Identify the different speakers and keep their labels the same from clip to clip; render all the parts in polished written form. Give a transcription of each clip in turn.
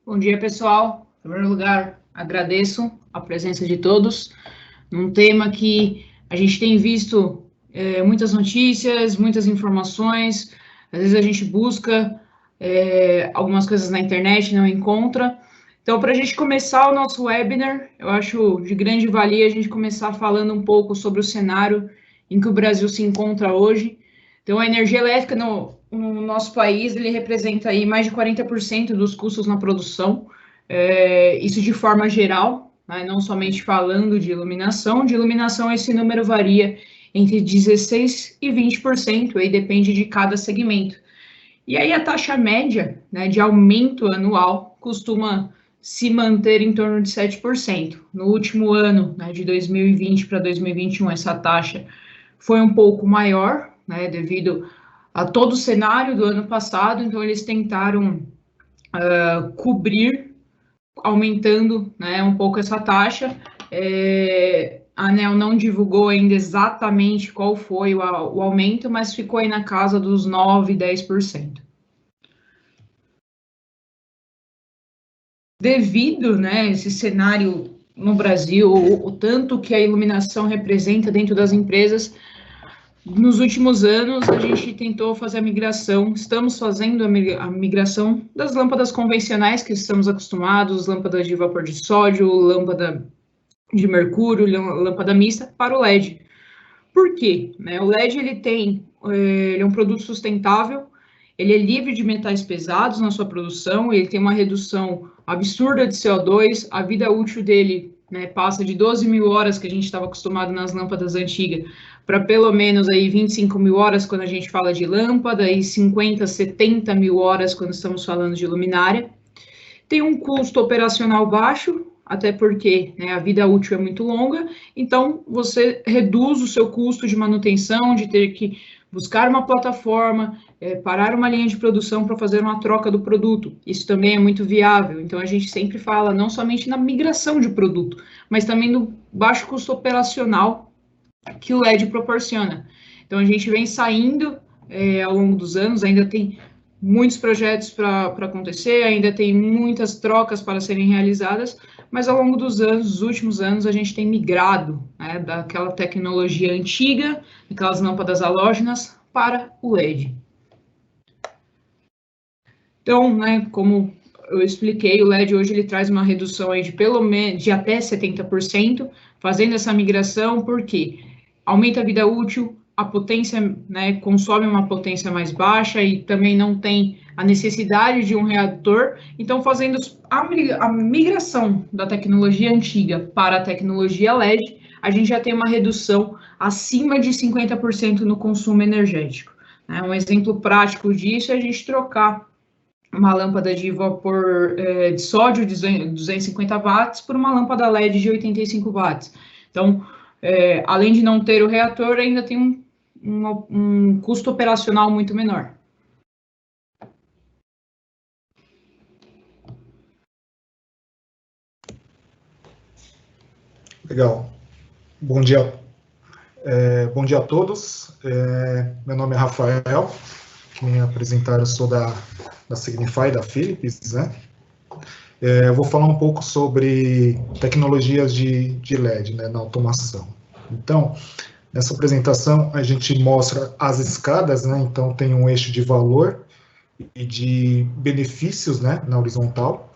Speaker 1: Bom dia, pessoal. Em primeiro lugar, agradeço a presença de todos num tema que a gente tem visto muitas notícias, muitas informações. Às vezes a gente busca algumas coisas na internet e não encontra. Então, para a gente começar o nosso webinar, eu acho de grande valia a gente começar falando um pouco sobre o cenário em que o Brasil se encontra hoje. Então, a energia elétrica no nosso país, ele representa aí mais de 40% dos custos na produção, isso de forma geral, né, não somente falando de iluminação esse número varia entre 16% e 20%, aí depende de cada segmento. E aí a taxa média, né, de aumento anual costuma se manter em torno de 7%. No último ano, né, de 2020 para 2021, essa taxa foi um pouco maior, né, devido a todo o cenário do ano passado, então eles tentaram cobrir, aumentando, né, um pouco essa taxa. A ANEEL não divulgou ainda exatamente qual foi o aumento, mas ficou aí na casa dos 9%, 10%. Devido, né, esse cenário no Brasil, o tanto que a iluminação representa dentro das empresas, nos últimos anos a gente tentou fazer a migração, estamos fazendo a migração das lâmpadas convencionais que estamos acostumados, lâmpadas de vapor de sódio, lâmpada de mercúrio, lâmpada mista, para o LED. Por quê? O LED ele é um produto sustentável, ele é livre de metais pesados na sua produção, ele tem uma redução absurda de CO2, a vida útil dele, né, passa de 12 mil horas que a gente estava acostumado nas lâmpadas antigas para pelo menos aí 25 mil horas quando a gente fala de lâmpada e 50, 70 mil horas quando estamos falando de luminária. Tem um custo operacional baixo, até porque, né, a vida útil é muito longa, então você reduz o seu custo de manutenção, de ter que buscar uma plataforma, parar uma linha de produção para fazer uma troca do produto. Isso também é muito viável, então a gente sempre fala não somente na migração de produto, mas também no baixo custo operacional que o LED proporciona. Então a gente vem saindo ao longo dos anos, ainda tem muitos projetos para acontecer, ainda tem muitas trocas para serem realizadas, mas ao longo dos anos, dos últimos anos, a gente tem migrado, né, daquela tecnologia antiga, aquelas lâmpadas halógenas, para o LED. Então, né, como eu expliquei, o LED hoje ele traz uma redução aí de pelo menos de até 70%, fazendo essa migração, porque aumenta a vida útil, a potência, né, consome uma potência mais baixa e também não tem a necessidade de um reator. Então, fazendo a migração da tecnologia antiga para a tecnologia LED, a gente já tem uma redução acima de 50% no consumo energético. Um exemplo prático disso é a gente trocar uma lâmpada de vapor de sódio de 250 watts por uma lâmpada LED de 85 watts. Então, além de não ter o reator, ainda tem um custo operacional muito menor.
Speaker 2: Legal. Bom dia. Bom dia a todos. Meu nome é Rafael. Que me apresentaram, eu sou da Signify, da Philips, né? Eu vou falar um pouco sobre tecnologias de LED, né, na automação. Então, nessa apresentação, a gente mostra as escadas, né? Então, tem um eixo de valor e de benefícios, né, na horizontal.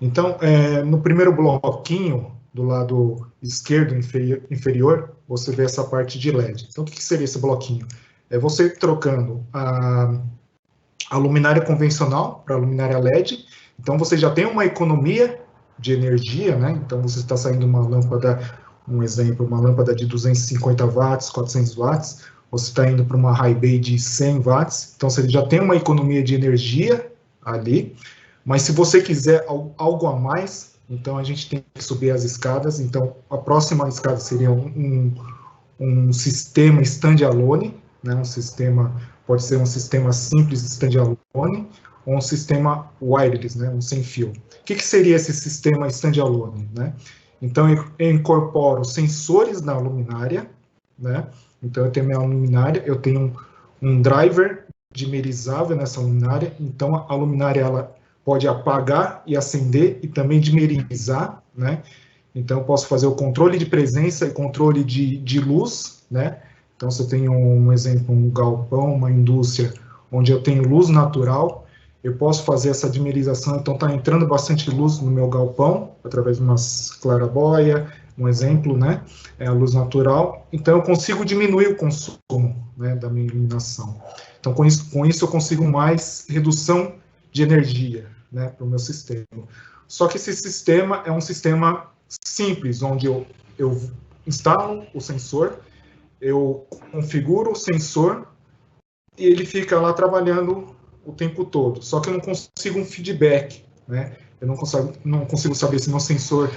Speaker 2: Então, no primeiro bloquinho, do lado esquerdo inferior, você vê essa parte de LED. Então, o que seria esse bloquinho? É você trocando a luminária convencional para a luminária LED. Então, você já tem uma economia de energia, né? Então, você está saindo uma lâmpada, um exemplo, uma lâmpada de 250 watts, 400 watts, você está indo para uma high bay de 100 watts, então você já tem uma economia de energia ali, mas se você quiser algo a mais, então a gente tem que subir as escadas. Então, a próxima escada seria um sistema standalone, né? Um sistema, pode ser um sistema simples standalone, ou um sistema wireless, né? Um sem fio. O que seria esse sistema standalone, né? Então, eu incorporo sensores na luminária, né? Então, eu tenho minha luminária, eu tenho um driver dimerizável nessa luminária, então a luminária, ela pode apagar e acender e também dimerizar, né? Então, eu posso fazer o controle de presença e controle de luz, né? Então, se eu tenho um exemplo, um galpão, uma indústria, onde eu tenho luz natural, eu posso fazer essa dimerização. Então, está entrando bastante luz no meu galpão, através de umas claraboia, um exemplo, né? É a luz natural. Então, eu consigo diminuir o consumo, né, da minha iluminação. Então, com isso eu consigo mais redução de energia, né, para o meu sistema. Só que esse sistema é um sistema simples, onde eu instalo o sensor, eu configuro o sensor e ele fica lá trabalhando o tempo todo. Só que eu não consigo um feedback, né? Eu não consigo saber se meu sensor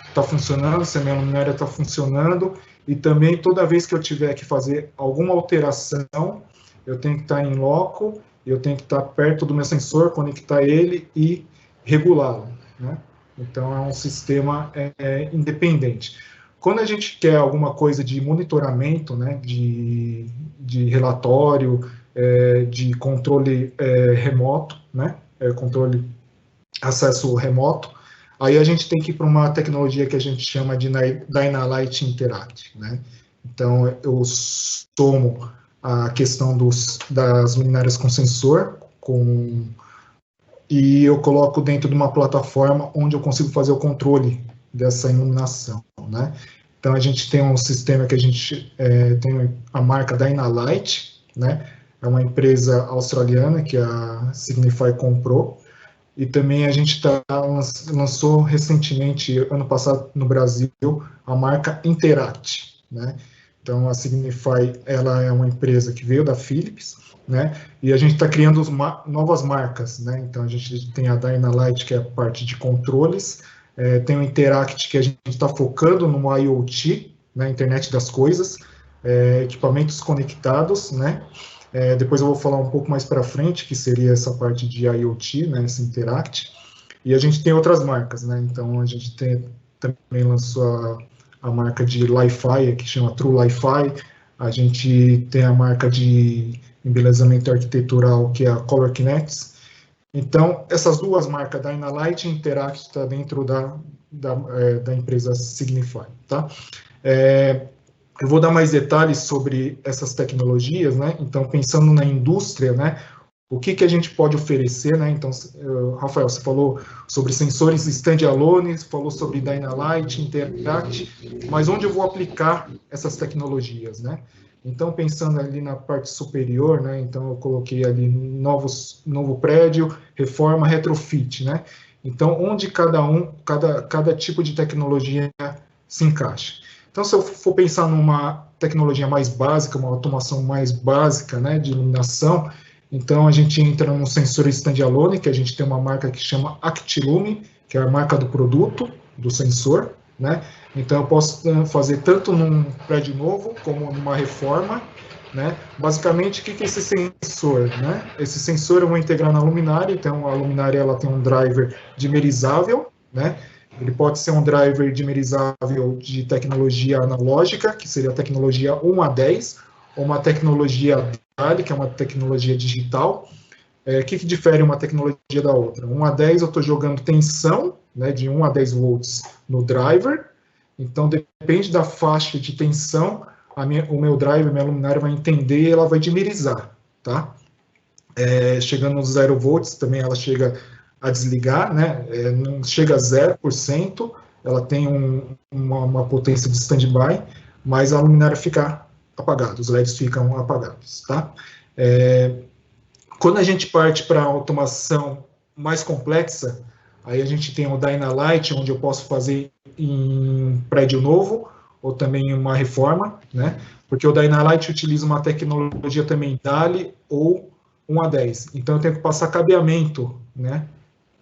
Speaker 2: está funcionando, se a minha luminária está funcionando, e também toda vez que eu tiver que fazer alguma alteração, eu tenho que estar em loco, eu tenho que estar perto do meu sensor, conectar ele e regulá-lo, né? Então, é um sistema independente. Quando a gente quer alguma coisa de monitoramento, né, de relatório, de controle remoto, né, controle acesso remoto, aí a gente tem que ir para uma tecnologia que a gente chama de Dynalight Interact, né? Então, eu tomo a questão das luminárias com sensor, e eu coloco dentro de uma plataforma onde eu consigo fazer o controle dessa iluminação, né? Então, a gente tem um sistema que a gente tem a marca Dynalight, né? É uma empresa australiana que a Signify comprou, e também a gente lançou recentemente, ano passado, no Brasil, a marca Interact, né? Então, a Signify, ela é uma empresa que veio da Philips, né? E a gente está criando novas marcas, né? Então, a gente tem a Dynalight, que é a parte de controles, tem o Interact, que a gente está focando no IoT, né? Internet das coisas, equipamentos conectados, né? Depois eu vou falar um pouco mais para frente, que seria essa parte de IoT, né? Esse Interact. E a gente tem outras marcas, né? Então, a gente também lançou a marca de Li-Fi, que chama True Li-Fi. A gente tem a marca de embelezamento arquitetural, que é a Color Kinetics. Então, essas duas marcas, Dynalight e Interact, está dentro da empresa Signify, tá? Eu vou dar mais detalhes sobre essas tecnologias, né? Então, pensando na indústria, né? O que a gente pode oferecer, né? Então, Rafael, você falou sobre sensores standalone, falou sobre Dynalight, Interact, mas onde eu vou aplicar essas tecnologias, né? Então, pensando ali na parte superior, né? Então, eu coloquei ali novo prédio, reforma, retrofit, né? Então, onde cada tipo de tecnologia se encaixa. Então, se eu for pensar numa tecnologia mais básica, uma automação mais básica, né, de iluminação, então a gente entra no sensor standalone, que a gente tem uma marca que chama Actilume, que é a marca do produto, do sensor, né? Então eu posso fazer tanto num prédio novo, como numa reforma, né? Basicamente, o que é esse sensor, né? Esse sensor eu vou integrar na luminária, então a luminária ela tem um driver dimerizável, né? Ele pode ser um driver dimerizável de tecnologia analógica, que seria a tecnologia 1 a 10, ou uma tecnologia DALI, que é uma tecnologia digital. O que difere uma tecnologia da outra? 1 a 10 eu estou jogando tensão, né, de 1 a 10 volts no driver, então depende da faixa de tensão, o meu driver, minha luminária vai entender e ela vai dimerizar, tá? Chegando nos 0 volts, também ela chega a desligar, né? Não chega a 0%, ela tem uma potência de standby, mas a luminária fica apagada, os LEDs ficam apagados, tá? Quando a gente parte para a automação mais complexa, aí a gente tem o Dynalight, onde eu posso fazer em prédio novo, ou também em uma reforma, né? Porque o Dynalight utiliza uma tecnologia também DALI ou 1 a 10. Então, eu tenho que passar cabeamento, né?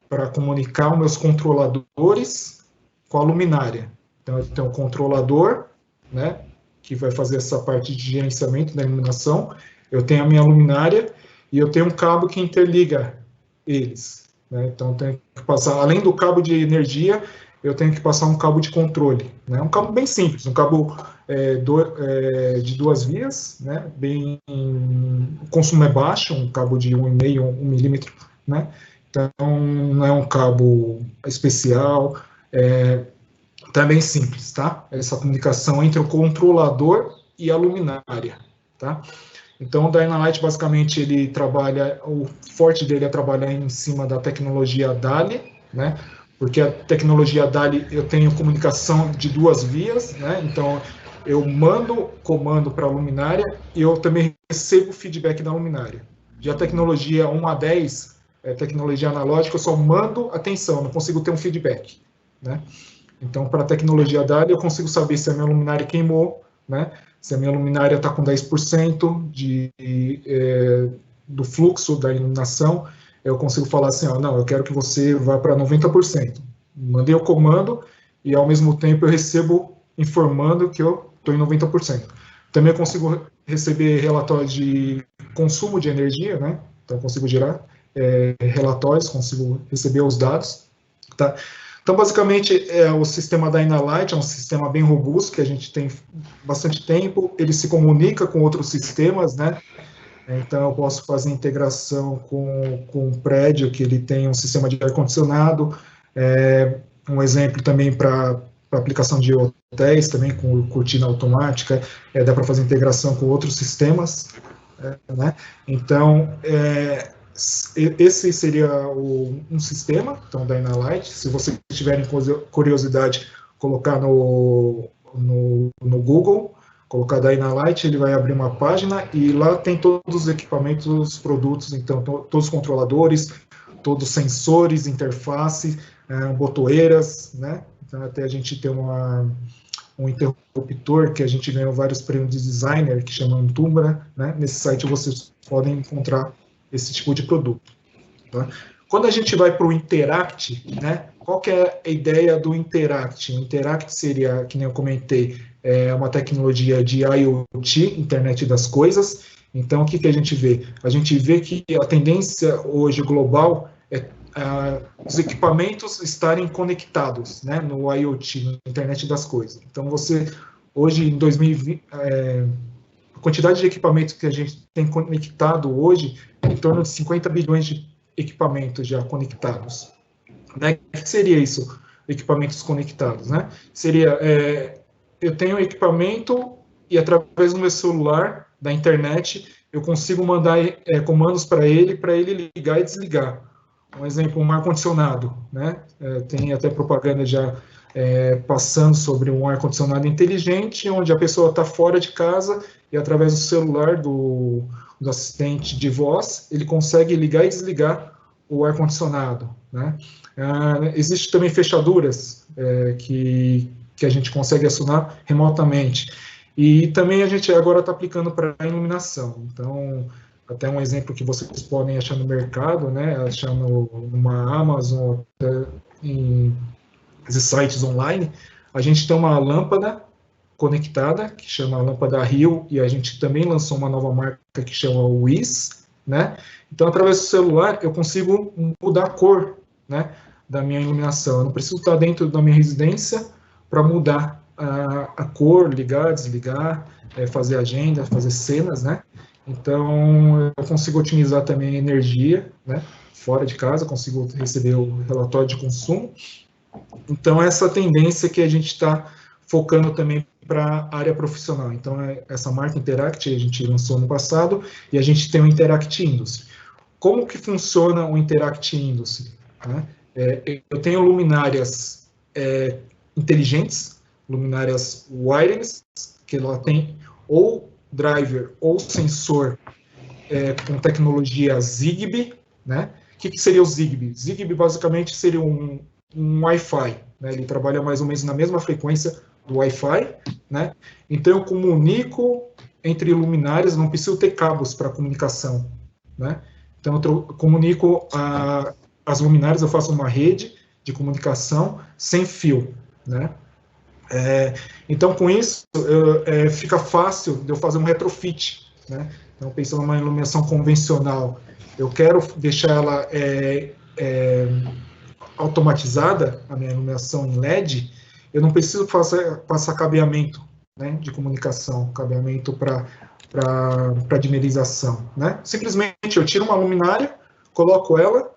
Speaker 2: Para comunicar os meus controladores com a luminária. Então, eu tenho um controlador, né? Que vai fazer essa parte de gerenciamento da iluminação. Eu tenho a minha luminária e eu tenho um cabo que interliga eles, né? Então, eu tenho que passar, além do cabo de energia, eu tenho que passar um cabo de controle, né? Um cabo bem simples, um cabo de 2 vias, né? O consumo é baixo, um cabo de 1,5, 1 milímetro, né? Então, não é um cabo especial, tá bem simples, tá? Essa comunicação entre o controlador e a luminária, tá? Então, o Dynalight, basicamente, ele trabalha, o forte dele é trabalhar em cima da tecnologia DALI, né? Porque a tecnologia DALI, eu tenho comunicação de 2 vias, né? Então, eu mando comando para a luminária e eu também recebo feedback da luminária. Já a tecnologia 1 a 10, tecnologia analógica, eu só mando atenção, não consigo ter um feedback, né? Então, para a tecnologia DALI, eu consigo saber se a minha luminária queimou, né? Se a minha luminária está com 10% do fluxo da iluminação, eu consigo falar assim, ó, não, eu quero que você vá para 90%. Mandei o comando e, ao mesmo tempo, eu recebo informando que eu estou em 90%. Também eu consigo receber relatórios de consumo de energia, né? Então, eu consigo gerar relatórios, consigo receber os dados, tá? Então, basicamente, o sistema Dynalight é um sistema bem robusto, que a gente tem bastante tempo, ele se comunica com outros sistemas, né? Então, eu posso fazer integração com um prédio que ele tem um sistema de ar-condicionado, um exemplo também para aplicação de hotéis, também com cortina automática, dá para fazer integração com outros sistemas, né? Então, esse seria um sistema, então, Dynalight. Se vocês tiverem curiosidade, colocar no Google, colocar Dynalight, ele vai abrir uma página e lá tem todos os equipamentos, os produtos, então, todos os controladores, todos os sensores, interface, botoeiras, né? Então, até a gente tem um interruptor que a gente ganhou vários prêmios de designer, que chama Antumbra, né? Nesse site vocês podem encontrar esse tipo de produto. Tá? Quando a gente vai para o Interact, né, qual que é a ideia do Interact? O Interact seria, que nem eu comentei, uma tecnologia de IoT, Internet das Coisas. Então, o que a gente vê? A gente vê que a tendência hoje global é os equipamentos estarem conectados, né, no IoT, na Internet das Coisas. Então, você, hoje, em 2020, a quantidade de equipamentos que a gente tem conectado hoje é em torno de 50 bilhões de equipamentos já conectados. Né? O que seria isso, equipamentos conectados? Né? Seria, eu tenho um equipamento e, através do meu celular, da internet, eu consigo mandar comandos para ele ligar e desligar. Um exemplo, um ar-condicionado. Né? Tem até propaganda já passando sobre um ar-condicionado inteligente, onde a pessoa está fora de casa e, através do celular do assistente de voz, ele consegue ligar e desligar o ar-condicionado. Né? Existem também fechaduras que a gente consegue acionar remotamente. E também a gente agora está aplicando para a iluminação. Então, até um exemplo que vocês podem achar no mercado, né? Achar numa Amazon, em sites online, a gente tem uma lâmpada conectada, que chama a lâmpada Rio, e a gente também lançou uma nova marca que chama Wiz, né? Então, através do celular, eu consigo mudar a cor, né, da minha iluminação. Eu não preciso estar dentro da minha residência para mudar a cor, ligar, desligar, fazer agenda, fazer cenas, né? Então, eu consigo otimizar também a energia, né, fora de casa, consigo receber o relatório de consumo. Então, essa tendência que a gente está focando também para a área profissional. Então, essa marca Interact a gente lançou no passado e a gente tem o Interact Industry. Como que funciona o Interact Industry? Né? Eu tenho luminárias inteligentes, luminárias wireless, que ela tem ou driver ou sensor com tecnologia Zigbee. Né? O que seria o Zigbee? Zigbee basicamente seria um Wi-Fi, né? Ele trabalha mais ou menos na mesma frequência do Wi-Fi, né? Então eu comunico entre luminárias, não preciso ter cabos para comunicação, né? Então eu comunico as luminárias, eu faço uma rede de comunicação sem fio, né? Então com isso fica fácil de eu fazer um retrofit, né? Então pensando numa iluminação convencional, eu quero deixar ela automatizada, a minha iluminação em LED, eu não preciso passar cabeamento, né, de comunicação, cabeamento para dimerização. Né? Simplesmente eu tiro uma luminária, coloco ela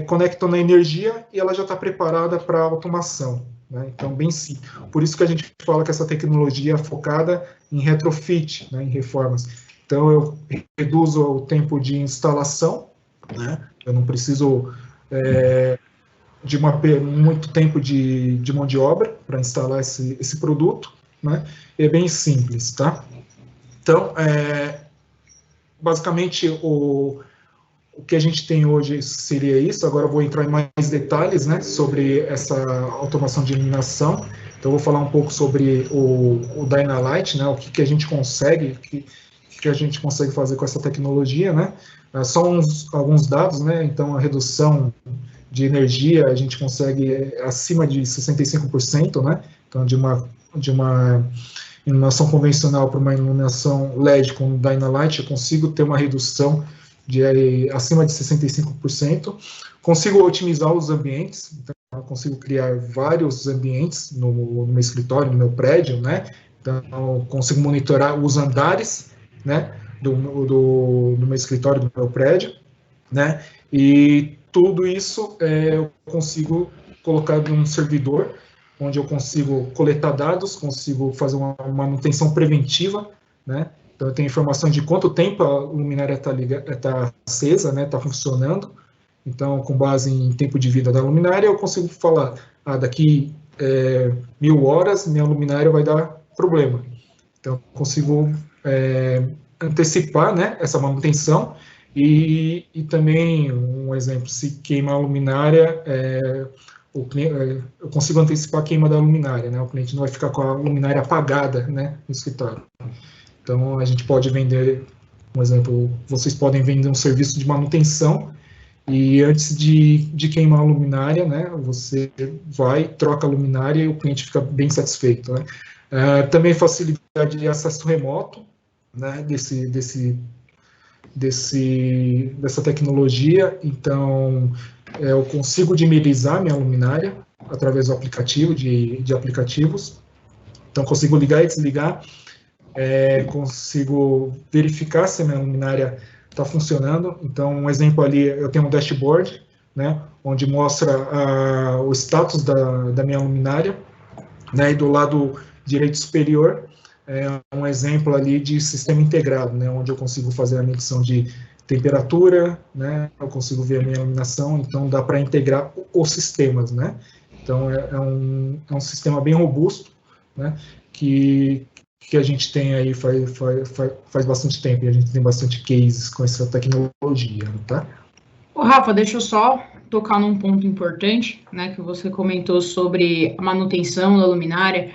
Speaker 2: conectam na energia e ela já está preparada para automação, né? Então, bem simples. Por isso que a gente fala que essa tecnologia é focada em retrofit, né, em reformas. Então, eu reduzo o tempo de instalação, né? Eu não preciso de muito tempo de mão de obra para instalar esse produto, né? É bem simples, tá? Então, basicamente, o que a gente tem hoje seria isso. Agora eu vou entrar em mais detalhes, né, sobre essa automação de iluminação. Então, eu vou falar um pouco sobre o Dynalight, né, o que a gente consegue, que a gente consegue fazer com essa tecnologia, né? Só alguns dados, né? Então, a redução de energia a gente consegue acima de 65%, né? Então, de uma iluminação convencional para uma iluminação LED com Dynalight, eu consigo ter uma redução de acima de 65%. Consigo otimizar os ambientes, então, eu consigo criar vários ambientes no meu escritório, no meu prédio, né? Então, eu consigo monitorar os andares, né, do meu escritório, do meu prédio, né? E tudo isso eu consigo colocar num servidor, onde eu consigo coletar dados, consigo fazer uma manutenção preventiva, né? Então, eu tenho informação de quanto tempo a luminária está acesa, né? Está funcionando. Então, com base em tempo de vida da luminária, eu consigo falar, daqui 1000 horas, minha luminária vai dar problema. Então, eu consigo antecipar, né, essa manutenção. E também, um exemplo, se queima a luminária, eu consigo antecipar a queima da luminária, né? O cliente não vai ficar com a luminária apagada, né, no escritório. Então, a gente pode vender, um exemplo, vocês podem vender um serviço de manutenção e antes de queimar a luminária, né, você vai, troca a luminária e o cliente fica bem satisfeito, né? Também facilidade de acesso remoto, né, dessa tecnologia. Então, eu consigo dimerizar minha luminária através do aplicativo, de aplicativos. Então, consigo ligar e desligar, consigo verificar se a minha luminária está funcionando. Então, um exemplo ali, eu tenho um dashboard, né, onde mostra o status da minha luminária, né, e do lado direito superior, um exemplo ali de sistema integrado, né, onde eu consigo fazer a medição de temperatura, né, eu consigo ver a minha iluminação, então dá para integrar os sistemas, né. Então, é um sistema bem robusto, né, que a gente tem aí faz bastante tempo, e a gente tem bastante cases com essa tecnologia, tá?
Speaker 1: Ô, Rafa, deixa eu só tocar num ponto importante, né, que você comentou sobre a manutenção da luminária.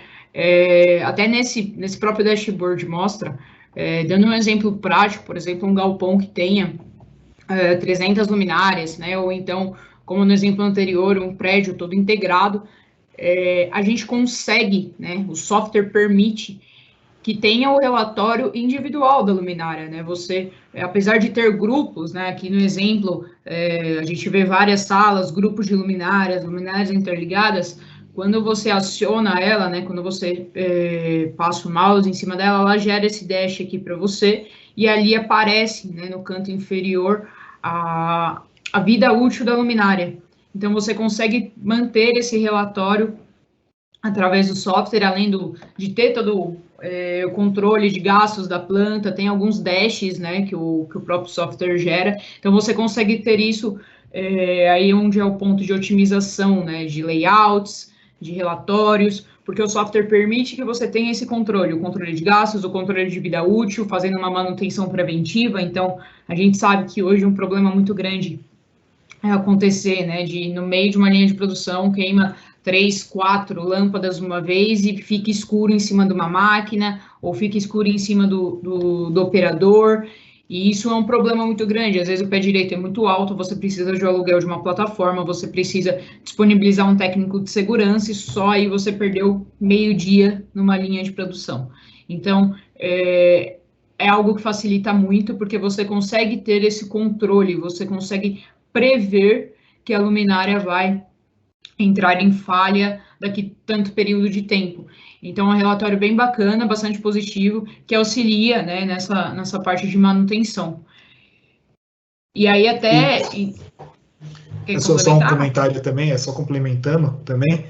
Speaker 1: Até nesse próprio dashboard mostra, dando um exemplo prático, por exemplo, um galpão que tenha 300 luminárias, né, ou então, como no exemplo anterior, um prédio todo integrado, a gente consegue, né, o software permite que tenha o relatório individual da luminária, né? Você, apesar de ter grupos, né? Aqui no exemplo, a gente vê várias salas, grupos de luminárias interligadas. Quando você aciona ela, né? Quando você passa o mouse em cima dela, ela gera esse dash aqui para você e ali aparece, né? No canto inferior a vida útil da luminária. Então você consegue manter esse relatório através do software, além de ter todo o controle de gastos da planta, tem alguns dashes, né, que o próprio software gera. Então, você consegue ter isso aí onde é o ponto de otimização, né, de layouts, de relatórios, porque o software permite que você tenha esse controle, o controle de gastos, o controle de vida útil, fazendo uma manutenção preventiva. Então, a gente sabe que hoje um problema muito grande é acontecer, né, no meio de uma linha de produção, queima 3, 4 lâmpadas uma vez e fica escuro em cima de uma máquina, ou fica escuro em cima do operador, e isso é um problema muito grande. Às vezes o pé direito é muito alto, você precisa de um aluguel de uma plataforma, você precisa disponibilizar um técnico de segurança, e só aí você perdeu meio dia numa linha de produção. Então, é algo que facilita muito, porque você consegue ter esse controle, você consegue prever que a luminária vai entrar em falha daqui tanto período de tempo. Então, é um relatório bem bacana, bastante positivo, que auxilia, né, nessa parte de manutenção. E aí até... Quer
Speaker 2: Só um
Speaker 1: complementar?
Speaker 2: comentário também, só complementando também,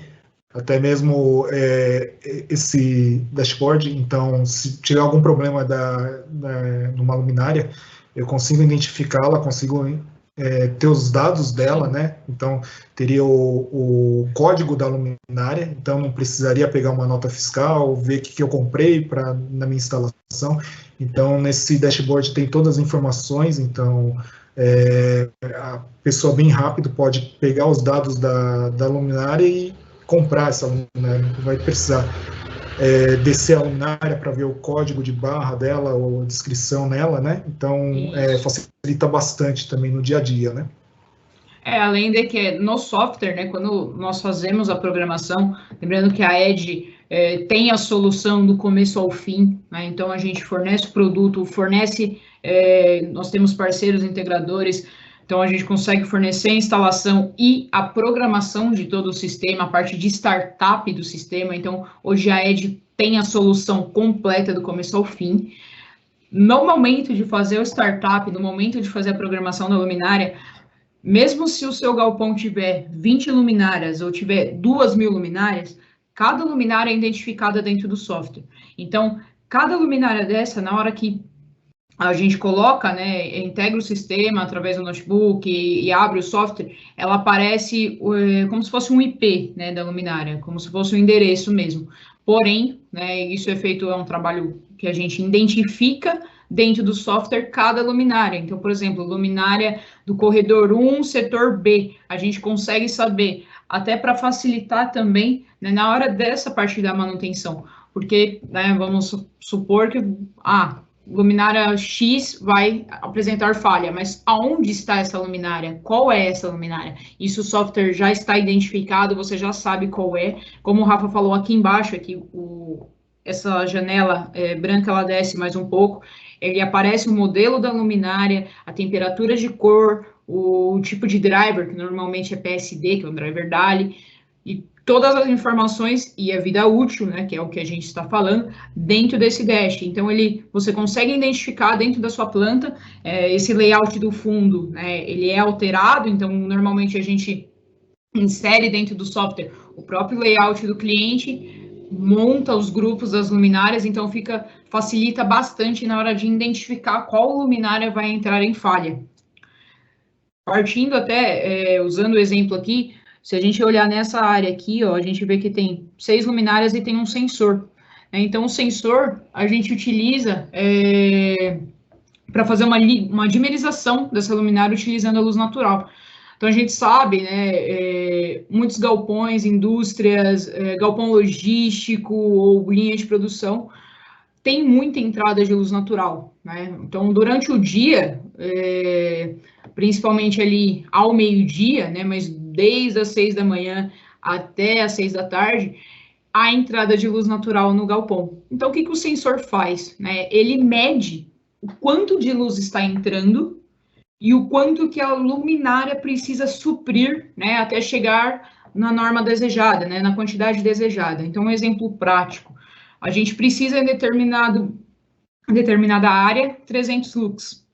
Speaker 2: até mesmo esse dashboard, então, se tiver algum problema numa luminária, eu consigo identificá-la, consigo ter os dados dela, né? Então, teria o código da luminária, então não precisaria pegar uma nota fiscal, ver o que eu comprei na minha instalação. Então, nesse dashboard tem todas as informações, então a pessoa bem rápido pode pegar os dados da luminária e comprar essa luminária, não vai precisar descer a luminária para ver o código de barra dela ou a descrição nela, né? Então, facilita bastante também no dia a dia, né?
Speaker 1: Além de que no software, né, quando nós fazemos a programação, lembrando que a Edge tem a solução do começo ao fim, né, então a gente fornece o produto, nós temos parceiros integradores, então a gente consegue fornecer a instalação e a programação de todo o sistema, a parte de startup do sistema, então hoje a Edge tem a solução completa do começo ao fim. No momento de fazer o startup, no momento de fazer a programação da luminária, mesmo se o seu galpão tiver 20 luminárias ou tiver 2.000 luminárias, cada luminária é identificada dentro do software. Então, cada luminária dessa, na hora que a gente coloca, né, integra o sistema através do notebook e abre o software, ela aparece como se fosse um IP, né, da luminária, como se fosse um endereço mesmo. Porém, né, isso é um trabalho que a gente identifica dentro do software cada luminária. Então, por exemplo, luminária do corredor 1, setor B, a gente consegue saber, até para facilitar também, né, na hora dessa parte da manutenção, porque, né, vamos supor que, luminária X vai apresentar falha, mas aonde está essa luminária? Qual é essa luminária? Isso o software já está identificado, você já sabe qual é. Como o Rafa falou aqui embaixo, aqui essa janela branca, ela desce mais um pouco, ele aparece o modelo da luminária, a temperatura de cor, o tipo de driver, que normalmente é PSD, que é o driver DALI, e todas as informações e a vida útil, né, que é o que a gente está falando, dentro desse dash. Então, você consegue identificar dentro da sua planta esse layout do fundo, né, ele é alterado, então, normalmente a gente insere dentro do software o próprio layout do cliente, monta os grupos das luminárias, então facilita bastante na hora de identificar qual luminária vai entrar em falha. Partindo até, usando o exemplo aqui, se a gente olhar nessa área aqui, ó, a gente vê que tem 6 luminárias e tem um sensor. Então, o sensor a gente utiliza para fazer uma dimerização dessa luminária utilizando a luz natural. Então, a gente sabe, né, muitos galpões, indústrias, galpão logístico ou linha de produção, tem muita entrada de luz natural, né? Então, durante o dia, principalmente ali ao meio-dia, né, mas desde as 6 da manhã até as 6 da tarde, a entrada de luz natural no galpão. Então, o que o sensor faz? Né? Ele mede o quanto de luz está entrando e o quanto que a luminária precisa suprir, né, até chegar na norma desejada, né, na quantidade desejada. Então, um exemplo prático. A gente precisa em determinada área 300 lux.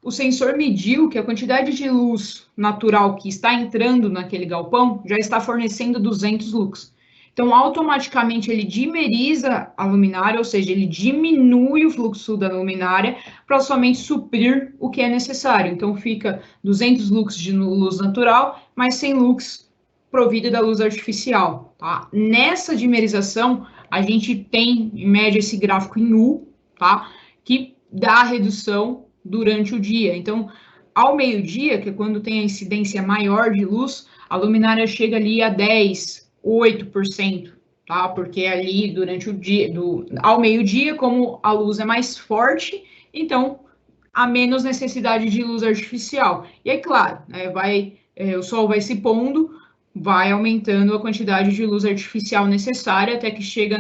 Speaker 1: O sensor mediu que a quantidade de luz natural que está entrando naquele galpão já está fornecendo 200 lux. Então, automaticamente, ele dimeriza a luminária, ou seja, ele diminui o fluxo da luminária para somente suprir o que é necessário. Então, fica 200 lux de luz natural, mais 100 lux provido da luz artificial. Tá? Nessa dimerização, a gente tem, em média, esse gráfico em U, tá? Que dá a redução durante o dia. Então, ao meio-dia, que é quando tem a incidência maior de luz, a luminária chega ali a 8%, tá? Porque ali durante o dia, ao meio-dia, como a luz é mais forte, então há menos necessidade de luz artificial. E é claro, né, o sol vai se pondo, vai aumentando a quantidade de luz artificial necessária até que chega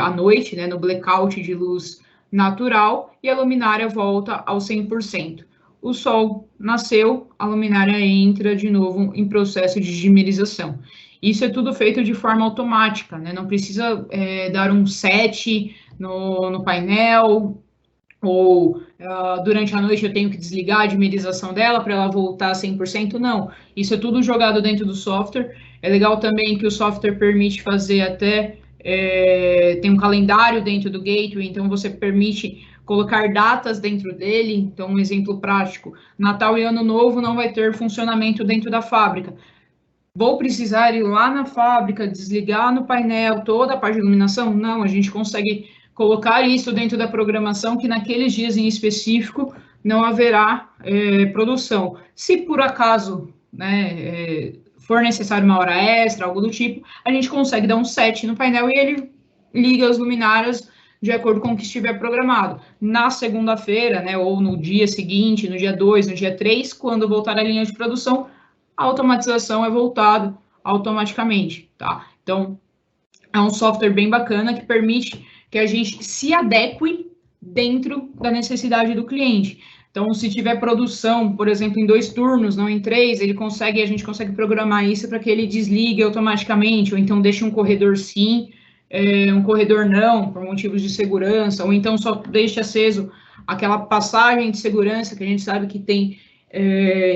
Speaker 1: à noite, né, no blackout de luz natural, e a luminária volta ao 100%. O sol nasceu, a luminária entra de novo em processo de dimerização. Isso é tudo feito de forma automática, né? Não precisa dar um set no painel ou durante a noite eu tenho que desligar a dimerização dela para ela voltar a 100%, não. Isso é tudo jogado dentro do software. É legal também que o software permite fazer até, tem um calendário dentro do gateway, então você permite colocar datas dentro dele. Então, um exemplo prático, Natal e Ano Novo não vai ter funcionamento dentro da fábrica. Vou precisar ir lá na fábrica, desligar no painel toda a parte de iluminação? Não, a gente consegue colocar isso dentro da programação que naqueles dias em específico não haverá produção. Se por acaso, né, for necessário uma hora extra, algo do tipo, a gente consegue dar um set no painel e ele liga as luminárias de acordo com o que estiver programado. Na segunda-feira, né, ou no dia seguinte, no dia 2, no dia 3, quando voltar a linha de produção, a automatização é voltada automaticamente, tá? Então, é um software bem bacana que permite que a gente se adeque dentro da necessidade do cliente. Então, se tiver produção, por exemplo, em 2 turnos, não em 3, a gente consegue programar isso para que ele desligue automaticamente, ou então deixe um corredor sim, um corredor não, por motivos de segurança, ou então só deixe aceso aquela passagem de segurança que a gente sabe que tem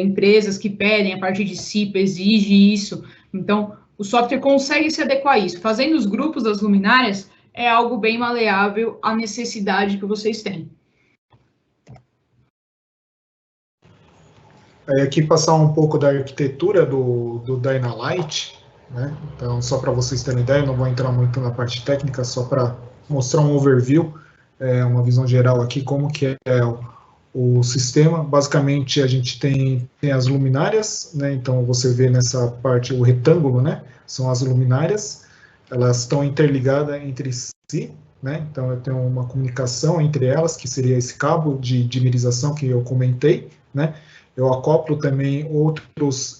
Speaker 1: empresas que pedem, a parte de CIPA exige isso. Então, o software consegue se adequar a isso. Fazendo os grupos das luminárias é algo bem maleável à necessidade que vocês têm.
Speaker 2: Aqui passar um pouco da arquitetura do Dynalight, né? Então, só para vocês terem ideia, não vou entrar muito na parte técnica, só para mostrar um overview, uma visão geral aqui, como que é o sistema. Basicamente, a gente tem as luminárias, né? Então, você vê nessa parte o retângulo, né? São as luminárias, elas estão interligadas entre si, né? Então, eu tenho uma comunicação entre elas, que seria esse cabo de dimerização que eu comentei, né? Eu acoplo também outros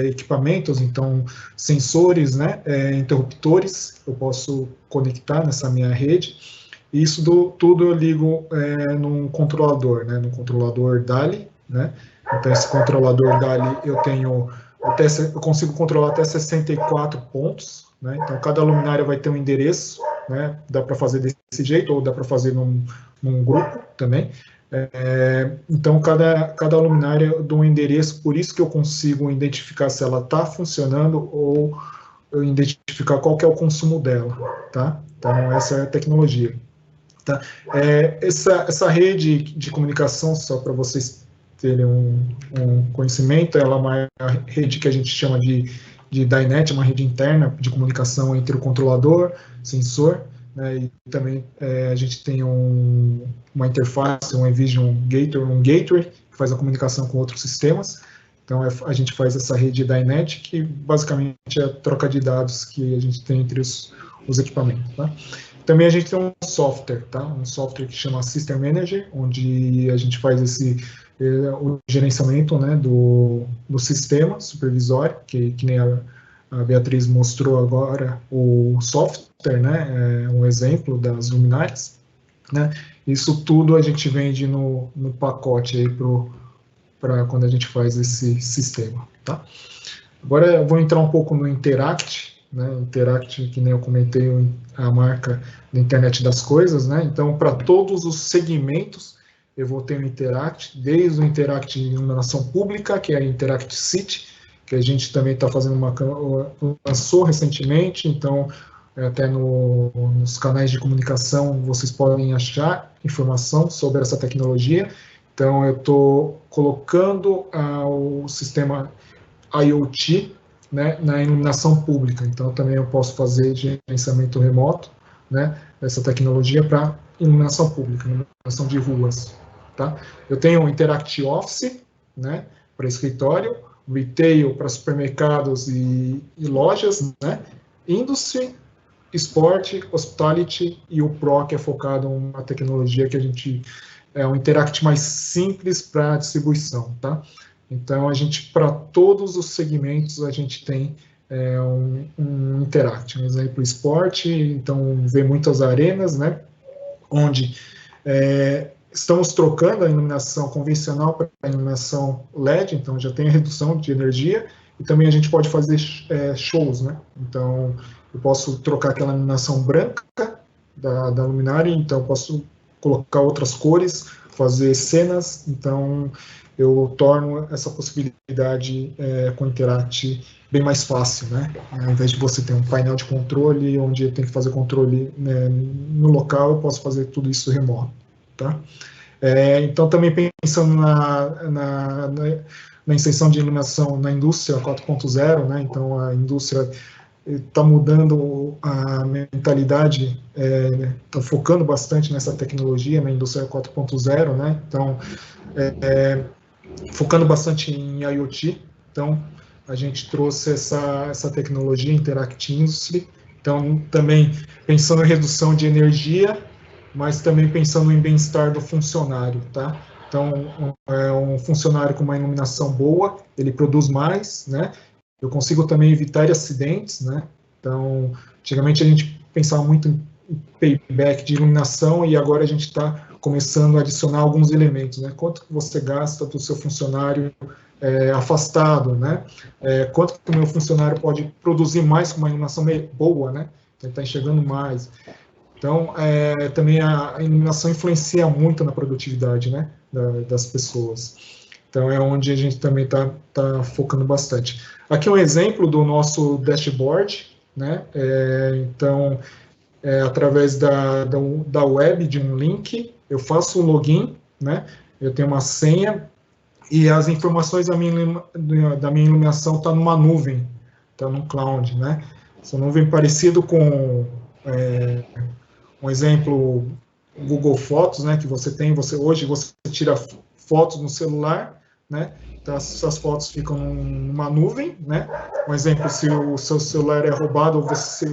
Speaker 2: equipamentos, então, sensores, né? Interruptores, eu posso conectar nessa minha rede. Isso tudo eu ligo num controlador, né, no controlador DALI, né? Então, esse controlador DALI eu consigo controlar até 64 pontos, né? Então, cada luminária vai ter um endereço, né? Dá para fazer desse jeito, ou dá para fazer num grupo também. Então, cada luminária eu dou um endereço, por isso que eu consigo identificar se ela está funcionando ou eu identificar qual que é o consumo dela, tá? Então, essa é a tecnologia. Tá? Essa rede de comunicação, só para vocês terem um conhecimento, ela é uma rede que a gente chama de DINET, uma rede interna de comunicação entre o controlador, sensor, né, e também a gente tem uma interface, um Envision Gateway, que faz a comunicação com outros sistemas. Então, a gente faz essa rede DINET, que basicamente é a troca de dados que a gente tem entre os equipamentos. Tá? Também a gente tem um software, tá? Um software que chama System Manager, onde a gente faz o gerenciamento, né, do sistema supervisório, que nem a Beatriz mostrou agora, o software, né, um exemplo das luminárias, né? Isso tudo a gente vende no pacote aí para quando a gente faz esse sistema, tá? Agora eu vou entrar um pouco no Interact, né? Interact, que nem eu comentei, a marca da internet das coisas, né? Então, para todos os segmentos, eu vou ter o Interact, desde o Interact de iluminação pública, que é a Interact City, que a gente também está fazendo lançou recentemente, então, até nos canais de comunicação, vocês podem achar informação sobre essa tecnologia. Então, eu estou colocando o sistema IoT, né, na iluminação pública. Então, também eu posso fazer gerenciamento remoto, né, dessa tecnologia para iluminação pública, iluminação de ruas. Tá? Eu tenho o Interact Office, né, para escritório, Retail para supermercados e lojas, né, Industry, Sport, Hospitality e o Pro, que é focado em uma tecnologia que a gente é um Interact mais simples para distribuição, tá? Então, a gente, para todos os segmentos, a gente tem um Interact. Um exemplo, esporte, então, vê muitas arenas, né, onde estamos trocando a iluminação convencional para a iluminação LED, então já tem a redução de energia, e também a gente pode fazer shows, né? Então, eu posso trocar aquela iluminação branca da luminária, então eu posso colocar outras cores, fazer cenas, então eu torno essa possibilidade com o Interact bem mais fácil, né? Ao invés de você ter um painel de controle, onde eu tenho que fazer controle, né, no local, eu posso fazer tudo isso remoto, tá? Então, também pensando na extensão de iluminação na indústria 4.0, né? Então, a indústria está mudando a mentalidade, está focando bastante nessa tecnologia, na indústria 4.0, né? Então, focando bastante em IoT. Então, a gente trouxe essa tecnologia Interact Industry. Então, também pensando em redução de energia, mas também pensando em bem-estar do funcionário, tá? Então, um funcionário com uma iluminação boa, ele produz mais, né? Eu consigo também evitar acidentes, né? Então, antigamente a gente pensava muito em payback de iluminação e agora a gente está começando a adicionar alguns elementos, né? Quanto que você gasta do seu funcionário afastado, né? Quanto que o meu funcionário pode produzir mais com uma iluminação boa, né? Ele está enxergando mais. Então, também a iluminação influencia muito na produtividade, né, das pessoas. Então, é onde a gente também está focando bastante. Aqui é um exemplo do nosso dashboard, né? Então, através da web, de um link, eu faço um login, né? Eu tenho uma senha e as informações da minha iluminação estão numa nuvem, está num cloud, né? Essa nuvem parecido com um exemplo, Google Fotos, né, que você tem, hoje você tira fotos no celular, né, então essas fotos ficam numa nuvem, né, um exemplo, se o seu celular é roubado,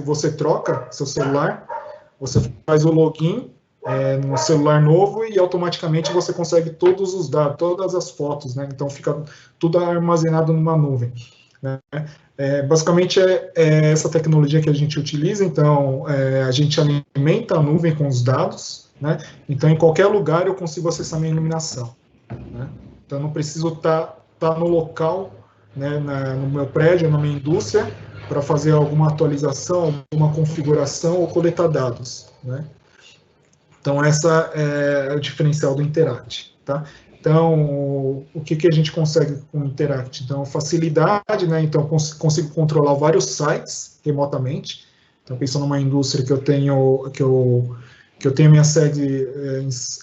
Speaker 2: você troca seu celular, você faz o login no celular novo e automaticamente você consegue todos os dados, todas as fotos, né, então fica tudo armazenado numa nuvem, né. Basicamente essa tecnologia que a gente utiliza, então a gente alimenta a nuvem com os dados, né? Então em qualquer lugar eu consigo acessar minha iluminação, né? Então não preciso estar no local, né, no meu prédio, na minha indústria, para fazer alguma atualização, alguma configuração ou coletar dados, né? Então essa é o diferencial do Interact, tá? Então, o que a gente consegue com o Interact? Então, facilidade, né? Então, consigo controlar vários sites remotamente. Então, pensando numa indústria que eu tenho minha sede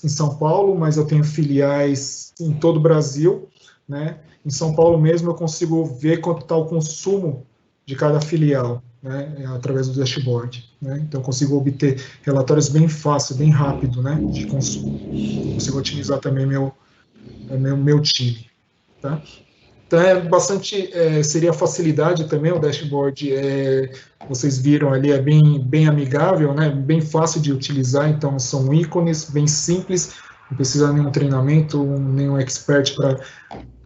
Speaker 2: em São Paulo, mas eu tenho filiais em todo o Brasil, né? Em São Paulo mesmo, eu consigo ver quanto está o consumo de cada filial, né? Através do dashboard, né? Então, eu consigo obter relatórios bem fácil, bem rápido, né? De consumo. Consigo otimizar também meu time, tá? Então, seria facilidade também, o dashboard, vocês viram ali, bem amigável, né, bem fácil de utilizar, então são ícones bem simples, não precisa nenhum treinamento, nenhum expert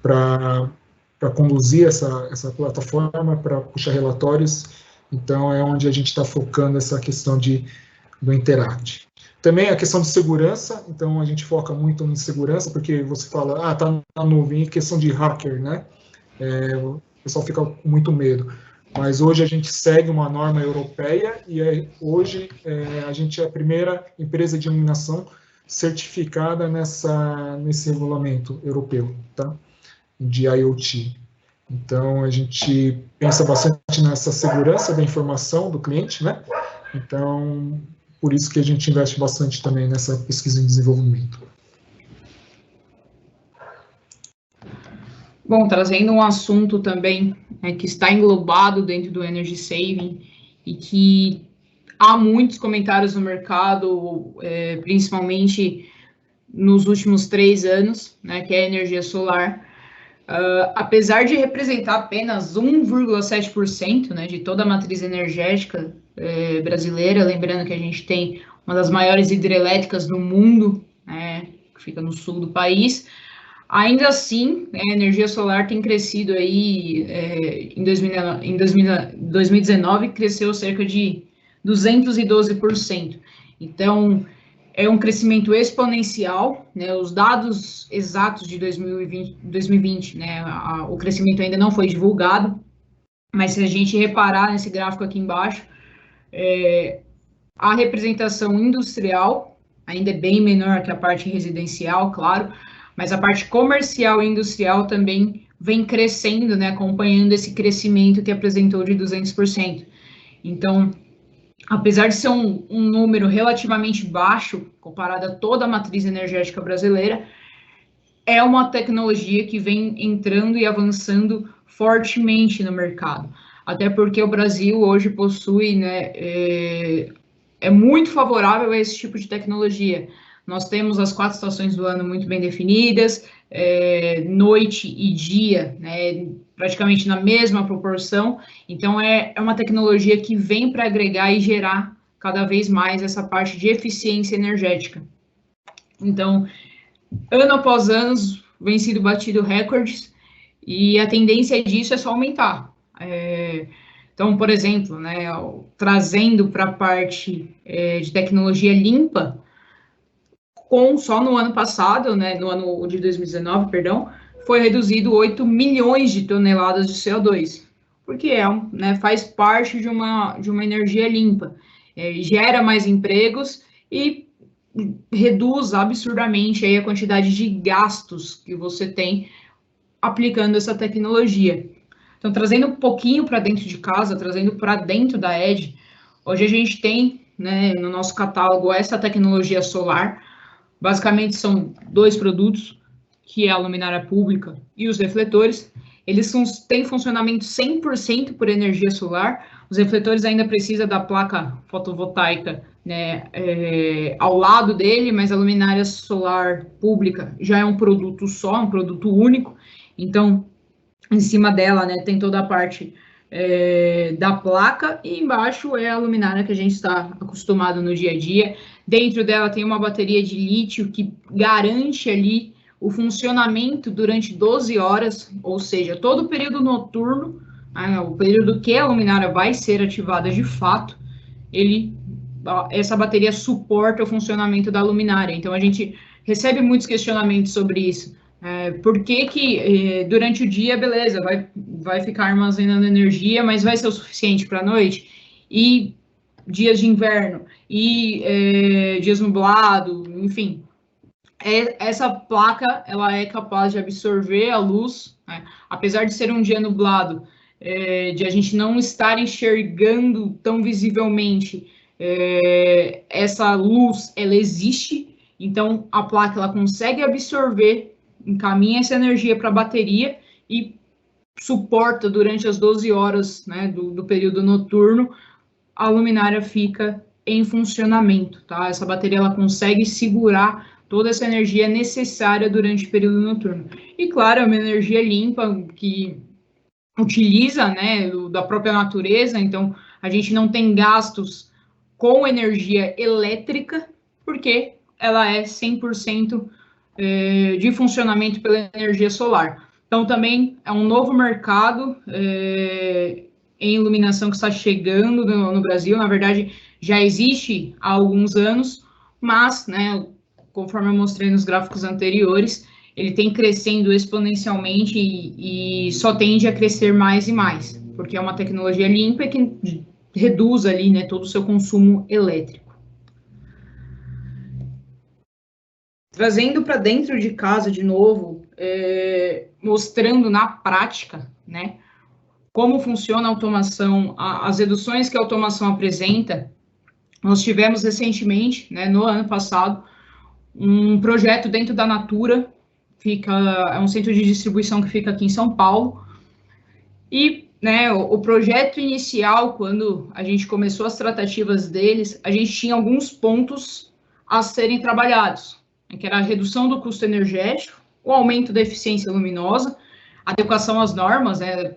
Speaker 2: para conduzir essa plataforma, para puxar relatórios, então é onde a gente está focando essa questão do Interact. Também a questão de segurança, então a gente foca muito em segurança, porque você fala, tá na nuvem, questão de hacker, né? O pessoal fica com muito medo. Mas hoje a gente segue uma norma europeia e hoje a gente é a primeira empresa de iluminação certificada nesse regulamento europeu, tá? De IoT. Então a gente pensa bastante nessa segurança da informação do cliente, né? Então, por isso que a gente investe bastante também nessa pesquisa e desenvolvimento.
Speaker 1: Bom, trazendo um assunto também que está englobado dentro do Energy Saving e que há muitos comentários no mercado, principalmente nos últimos 3 anos, né, que é a energia solar. Apesar de representar apenas 1,7%, né, de toda a matriz energética brasileira, lembrando que a gente tem uma das maiores hidrelétricas do mundo, que fica no sul do país, ainda assim, a energia solar tem crescido aí, em 2019, cresceu cerca de 212%. Então, é um crescimento exponencial, né? Os dados exatos de 2020, né? O crescimento ainda não foi divulgado, mas se a gente reparar nesse gráfico aqui embaixo, a representação industrial ainda é bem menor que a parte residencial, claro, mas a parte comercial e industrial também vem crescendo, né, acompanhando esse crescimento que apresentou de 200%. Então, apesar de ser um número relativamente baixo, comparado a toda a matriz energética brasileira, é uma tecnologia que vem entrando e avançando fortemente no mercado. Até porque o Brasil hoje possui, né, é muito favorável a esse tipo de tecnologia. Nós temos as 4 estações do ano muito bem definidas, noite e dia, né, praticamente na mesma proporção. Então, é uma tecnologia que vem para agregar e gerar cada vez mais essa parte de eficiência energética. Então, ano após ano, vem sido batido recordes e a tendência disso é só aumentar. Então, por exemplo, né, trazendo para a parte de tecnologia limpa, só no ano passado, né, no ano de 2019, perdão, foi reduzido 8 milhões de toneladas de CO2, porque né, faz parte de uma energia limpa, gera mais empregos e reduz absurdamente aí a quantidade de gastos que você tem aplicando essa tecnologia. Então, trazendo um pouquinho para dentro de casa, trazendo para dentro da Edge, hoje a gente tem, né, no nosso catálogo essa tecnologia solar. Basicamente são 2 produtos, que é a luminária pública e os refletores. Eles têm funcionamento 100% por energia solar. Os refletores ainda precisam da placa fotovoltaica, né, ao lado dele, mas a luminária solar pública já é um produto só, um produto único. Então, em cima dela, né, tem toda a parte da placa, e embaixo é a luminária que a gente está acostumado no dia a dia. Dentro dela tem uma bateria de lítio que garante ali o funcionamento durante 12 horas, ou seja, todo o período noturno, o período que a luminária vai ser ativada de fato, essa bateria suporta o funcionamento da luminária. Então, a gente recebe muitos questionamentos sobre isso. Por que durante o dia, beleza, vai ficar armazenando energia, mas vai ser o suficiente para a noite? E dias de inverno, e dias nublados, enfim. Essa placa, ela é capaz de absorver a luz, né? Apesar de ser um dia nublado, de a gente não estar enxergando tão visivelmente, essa luz, ela existe, então a placa, ela consegue absorver, encaminha essa energia para a bateria e suporta durante as 12 horas, né, do período noturno, a luminária fica em funcionamento, tá? Essa bateria, ela consegue segurar toda essa energia necessária durante o período noturno. E, claro, é uma energia limpa que utiliza, né, da própria natureza, então a gente não tem gastos com energia elétrica, porque ela é 100% de funcionamento pela energia solar. Então, também é um novo mercado em iluminação que está chegando no Brasil. Na verdade, já existe há alguns anos, mas, né, conforme eu mostrei nos gráficos anteriores, ele tem crescendo exponencialmente e só tende a crescer mais e mais, porque é uma tecnologia limpa que reduz ali, né, todo o seu consumo elétrico. Trazendo para dentro de casa de novo, mostrando na prática, né, como funciona a automação, as reduções que a automação apresenta. Nós tivemos recentemente, né, no ano passado, um projeto dentro da Natura, é um centro de distribuição que fica aqui em São Paulo, e, né, o projeto inicial, quando a gente começou as tratativas deles, a gente tinha alguns pontos a serem trabalhados, que era a redução do custo energético, o aumento da eficiência luminosa, adequação às normas, né,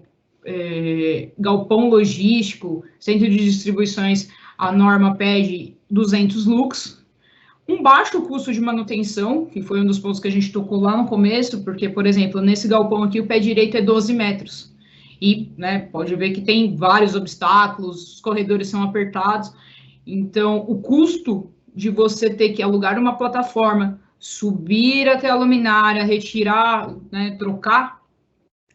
Speaker 1: galpão logístico, centro de distribuições, a norma pede 200 lux, um baixo custo de manutenção, que foi um dos pontos que a gente tocou lá no começo, porque, por exemplo, nesse galpão aqui, o pé direito é 12 metros, e, né, pode ver que tem vários obstáculos, os corredores são apertados, então, o custo de você ter que alugar uma plataforma, subir até a luminária, retirar, né, trocar,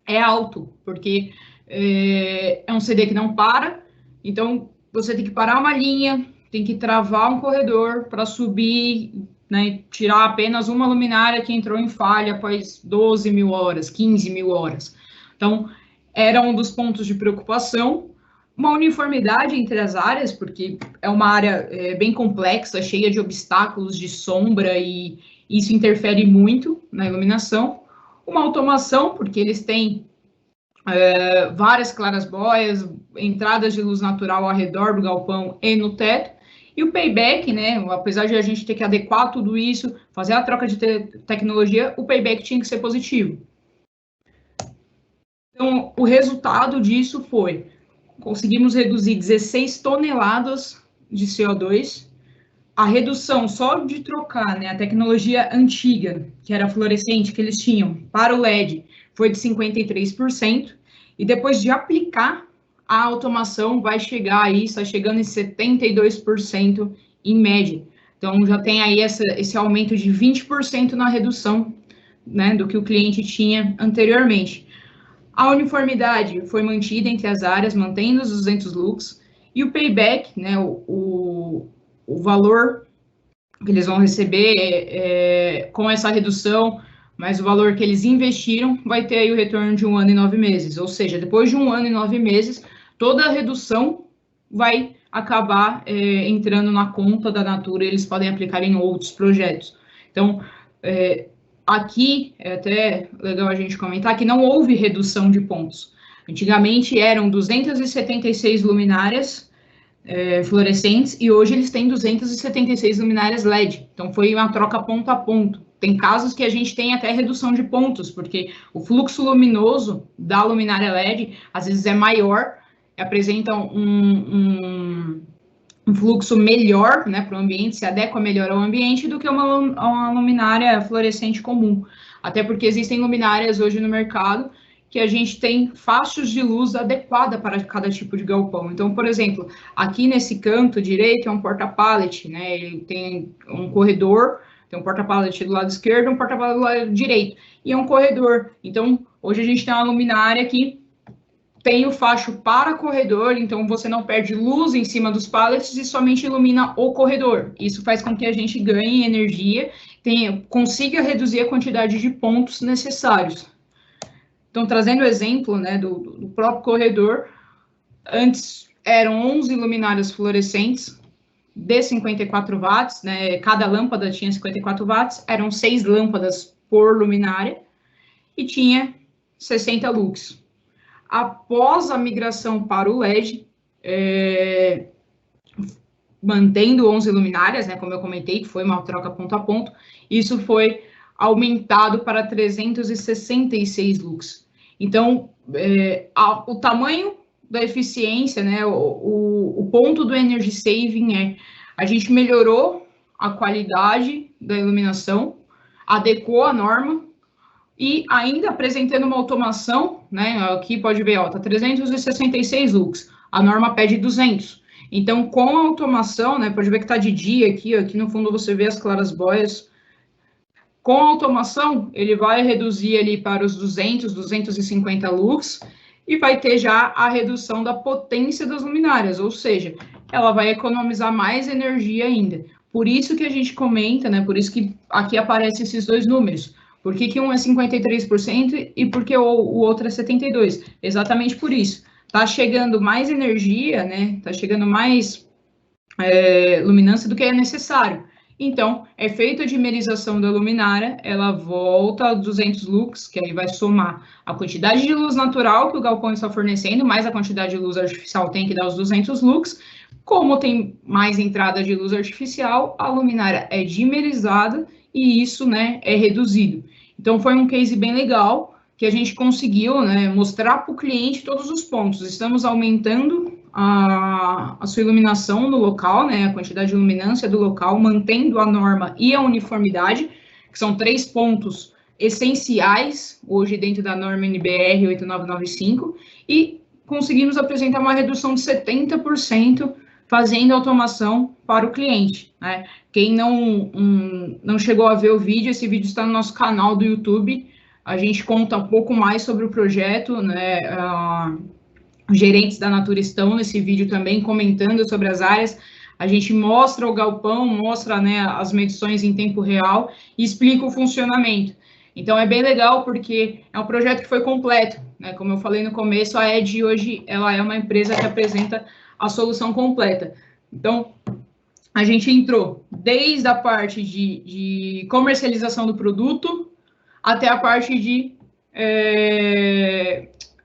Speaker 1: é alto, porque é um CD que não para, então você tem que parar uma linha, tem que travar um corredor para subir, né, tirar apenas uma luminária que entrou em falha após 12 mil horas, 15 mil horas. Então, era um dos pontos de preocupação. Uma uniformidade entre as áreas, porque é uma área bem complexa, cheia de obstáculos de sombra, e isso interfere muito na iluminação. Uma automação, porque eles têm várias claras-boias, entradas de luz natural ao redor do galpão e no teto. E o payback, né, apesar de a gente ter que adequar tudo isso, fazer a troca de tecnologia, o payback tinha que ser positivo. Então, o resultado disso foi, conseguimos reduzir 16 toneladas de CO2, a redução só de trocar, né, a tecnologia antiga, que era fluorescente, que eles tinham, para o LED, foi de 53%, e depois de aplicar a automação vai chegar aí, está chegando em 72% em média. Então, já tem aí esse aumento de 20% na redução, né, do que o cliente tinha anteriormente. A uniformidade foi mantida entre as áreas, mantendo os 200 lux, e o payback, né, o valor que eles vão receber com essa redução, mas o valor que eles investiram vai ter aí o retorno de 1 ano e 9 meses, ou seja, depois de 1 ano e 9 meses, toda a redução vai acabar entrando na conta da Natura e eles podem aplicar em outros projetos. Então, aqui é até legal a gente comentar que não houve redução de pontos. Antigamente eram 276 luminárias fluorescentes e hoje eles têm 276 luminárias LED. Então, foi uma troca ponto a ponto. Tem casos que a gente tem até redução de pontos, porque o fluxo luminoso da luminária LED, às vezes, é maior, apresenta um fluxo melhor, né, para o ambiente, se adequa melhor ao ambiente do que uma luminária fluorescente comum. Até porque existem luminárias hoje no mercado que a gente tem faixas de luz adequada para cada tipo de galpão. Então, por exemplo, aqui nesse canto direito é um porta-pallet, né, ele tem um corredor, tem um porta-pallet do lado esquerdo, um porta-pallet do lado direito, e é um corredor. Então, hoje a gente tem uma luminária que tem o facho para corredor, então você não perde luz em cima dos pallets e somente ilumina o corredor. Isso faz com que a gente ganhe energia, consiga reduzir a quantidade de pontos necessários. Então, trazendo o exemplo, né, do próprio corredor, antes eram 11 luminárias fluorescentes de 54 watts, né, cada lâmpada tinha 54 watts, eram 6 lâmpadas por luminária e tinha 60 lux. Após a migração para o LED, mantendo 11 luminárias, né, como eu comentei, que foi uma troca ponto a ponto, isso foi aumentado para 366 lux. Então, o tamanho da eficiência, né, o ponto do energy saving a gente melhorou a qualidade da iluminação, adequou a norma, e ainda apresentando uma automação, né, aqui pode ver, ó, tá 366 lux, a norma pede 200. Então, com a automação, né, pode ver que tá de dia aqui, ó, aqui no fundo você vê as claras-boias. Com a automação, ele vai reduzir ali para os 200, 250 lux, e vai ter já a redução da potência das luminárias, ou seja, ela vai economizar mais energia ainda. Por isso que a gente comenta, né, por isso que aqui aparecem esses dois números. Por que um é 53% e por que o outro é 72%? Exatamente por isso. Está chegando mais energia, né? Está chegando mais luminância do que é necessário. Então, é feita a dimerização da luminária, ela volta a 200 lux, que aí vai somar a quantidade de luz natural que o galpão está fornecendo, mais a quantidade de luz artificial tem que dar os 200 lux. Como tem mais entrada de luz artificial, a luminária é dimerizada e isso, né, é reduzido. Então, foi um case bem legal, que a gente conseguiu, né, mostrar para o cliente todos os pontos. Estamos aumentando a sua iluminação no local, né, a quantidade de luminância do local, mantendo a norma e a uniformidade, que são 3 pontos essenciais, hoje dentro da norma NBR 8995, e conseguimos apresentar uma redução de 70%, fazendo automação para o cliente, né? Quem não chegou a ver o vídeo, esse vídeo está no nosso canal do YouTube, a gente conta um pouco mais sobre o projeto, né? Os gerentes da Natura estão nesse vídeo também comentando sobre as áreas. A gente mostra o galpão, mostra, né, as medições em tempo real e explica o funcionamento. Então, é bem legal porque é um projeto que foi completo, né? Como eu falei no começo, a Edge hoje ela é uma empresa que apresenta a solução completa. Então, a gente entrou desde a parte de comercialização do produto até a parte de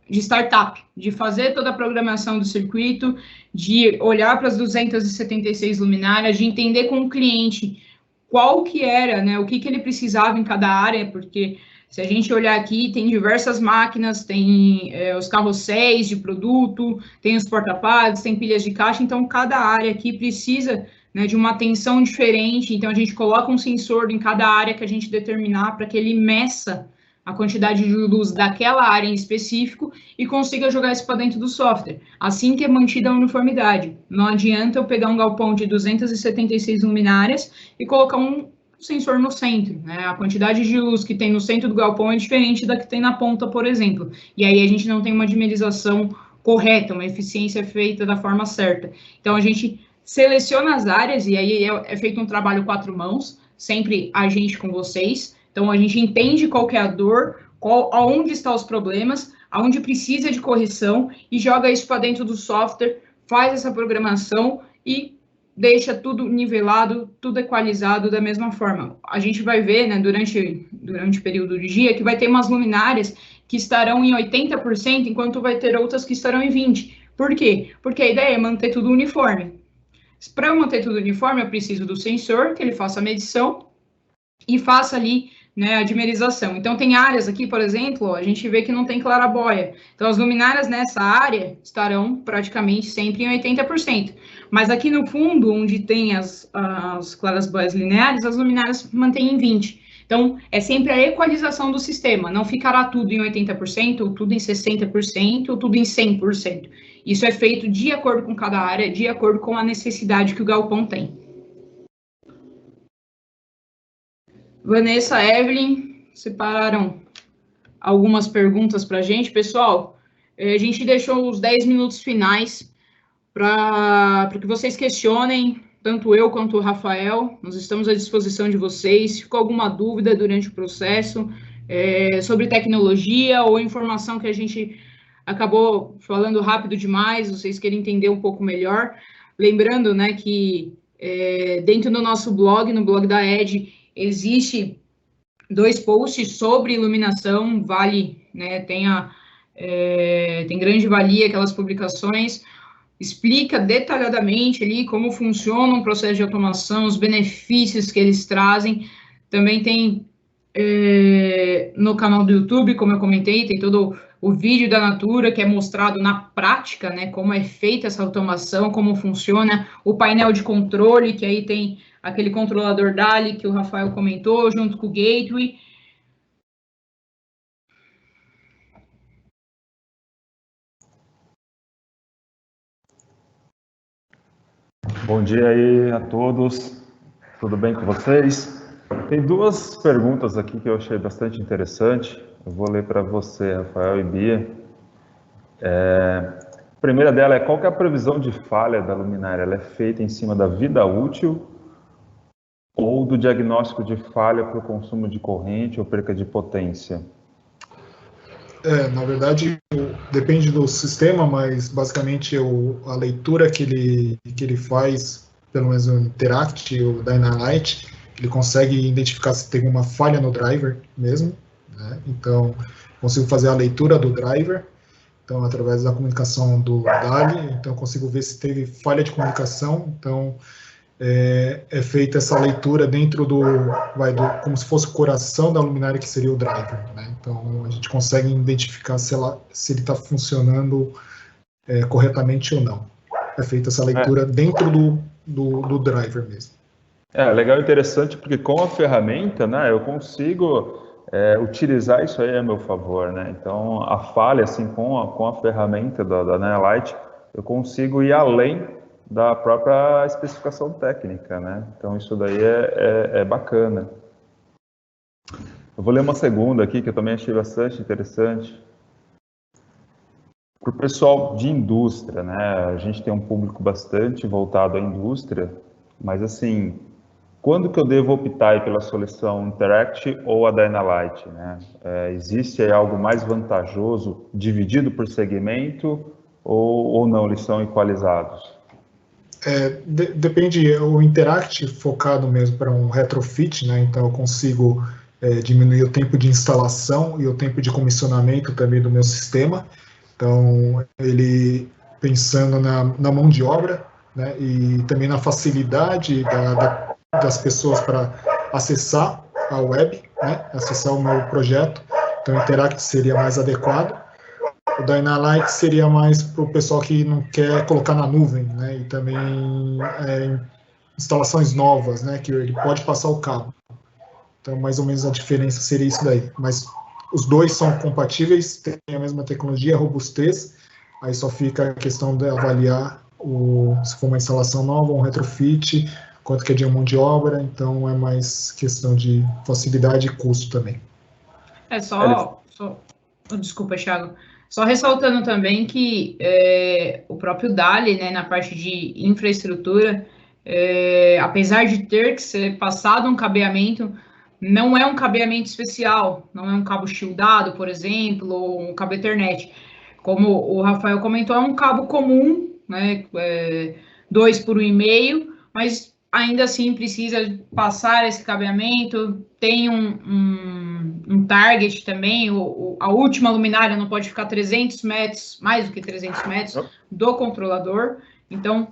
Speaker 1: startup, de fazer toda a programação do circuito, de olhar para as 276 luminárias, de entender com o cliente qual que era, né, o que ele precisava em cada área, porque se a gente olhar aqui, tem diversas máquinas, tem os carrosséis de produto, tem os porta-pads, tem pilhas de caixa, então cada área aqui precisa, né, de uma atenção diferente, então a gente coloca um sensor em cada área que a gente determinar para que ele meça a quantidade de luz daquela área em específico e consiga jogar isso para dentro do software. Assim que é mantida a uniformidade. Não adianta eu pegar um galpão de 276 luminárias e colocar um sensor no centro, né? A quantidade de luz que tem no centro do galpão é diferente da que tem na ponta, por exemplo. E aí a gente não tem uma dimerização correta, uma eficiência feita da forma certa. Então a gente seleciona as áreas e aí é feito um trabalho 4 mãos, sempre a gente com vocês. Então, a gente entende qual que é a dor, aonde estão os problemas, aonde precisa de correção e joga isso para dentro do software, faz essa programação e deixa tudo nivelado, tudo equalizado da mesma forma. A gente vai ver, né, durante o período de dia, que vai ter umas luminárias que estarão em 80%, enquanto vai ter outras que estarão em 20%. Por quê? Porque a ideia é manter tudo uniforme. Para eu manter tudo uniforme, eu preciso do sensor, que ele faça a medição e faça ali, né, a dimerização. Então, tem áreas aqui, por exemplo, ó, a gente vê que não tem claraboia. Então, as luminárias nessa área estarão praticamente sempre em 80%. Mas aqui no fundo, onde tem as claras-boias lineares, as luminárias mantêm em 20%. Então, é sempre a equalização do sistema. Não ficará tudo em 80%, ou tudo em 60%, ou tudo em 100%. Isso é feito de acordo com cada área, de acordo com a necessidade que o galpão tem. Vanessa, Evelyn, separaram algumas perguntas para a gente. Pessoal, a gente deixou os 10 minutos finais para que vocês questionem, tanto eu quanto o Rafael. Nós estamos à disposição de vocês. Se ficou alguma dúvida durante o processo sobre tecnologia ou informação que a gente acabou falando rápido demais, vocês querem entender um pouco melhor. Lembrando, né, que dentro do nosso blog, no blog da Edge, existe 2 posts sobre iluminação, vale, né, tem grande valia aquelas publicações, explica detalhadamente ali como funciona um processo de automação, os benefícios que eles trazem. Também tem no canal do YouTube, como eu comentei, tem todo o vídeo da Natura, que é mostrado na prática, né, como é feita essa automação, como funciona o painel de controle, que aí tem aquele controlador DALI que o Rafael comentou, junto com o Gateway.
Speaker 3: Bom dia aí a todos, tudo bem com vocês? Tem 2 perguntas aqui que eu achei bastante interessante, eu vou ler para você, Rafael e Bia. A primeira dela é: qual que é a previsão de falha da luminária? Ela é feita em cima da vida útil ou do diagnóstico de falha para o consumo de corrente ou perca de potência?
Speaker 2: Na verdade, depende do sistema, mas basicamente a leitura que ele faz, pelo menos o Interact, o Dynalight, ele consegue identificar se tem uma falha no driver mesmo, né? Então, consigo fazer a leitura do driver, então, através da comunicação do DALI, então consigo ver se teve falha de comunicação, então é feita essa leitura dentro como se fosse o coração da luminária, que seria o driver, né? Então, a gente consegue identificar se ele está funcionando corretamente ou não. É feita essa leitura dentro do driver mesmo.
Speaker 3: Legal e interessante, porque com a ferramenta, né, eu consigo utilizar isso aí a meu favor, né? Então, a falha, assim, com a ferramenta da Dynalight, eu consigo ir além da própria especificação técnica, né? Então, isso daí é bacana. Eu vou ler uma segunda aqui, que eu também achei bastante interessante. Para o pessoal de indústria, né? A gente tem um público bastante voltado à indústria, mas assim, quando que eu devo optar aí pela solução Interact ou a Dynalite, né? Existe aí algo mais vantajoso, dividido por segmento, ou não, eles são equalizados?
Speaker 2: Depende, o Interact focado mesmo para um retrofit, né? Então eu consigo diminuir o tempo de instalação e o tempo de comissionamento também do meu sistema. Então, ele pensando na mão de obra, né, e também na facilidade das pessoas para acessar a web, né, acessar o meu projeto. Então, o Interact seria mais adequado. O Dynalite seria mais para o pessoal que não quer colocar na nuvem, né, e também instalações novas, né, que ele pode passar o cabo. Então, mais ou menos a diferença seria isso daí. Mas os dois são compatíveis, têm a mesma tecnologia, robustez, aí só fica a questão de avaliar se for uma instalação nova, um retrofit, quanto que é de mão de obra, então é mais questão de facilidade e custo também.
Speaker 1: Desculpa, Thiago, só ressaltando também que o próprio DALI, né, na parte de infraestrutura, apesar de ter que ser passado um cabeamento, não é um cabeamento especial, não é um cabo shieldado, por exemplo, ou um cabo Ethernet. Como o Rafael comentou, é um cabo comum, né, 2 por 1,5, mas ainda assim precisa passar esse cabeamento, tem um target também, a última luminária não pode ficar 300 metros, mais do que 300 metros, do controlador, então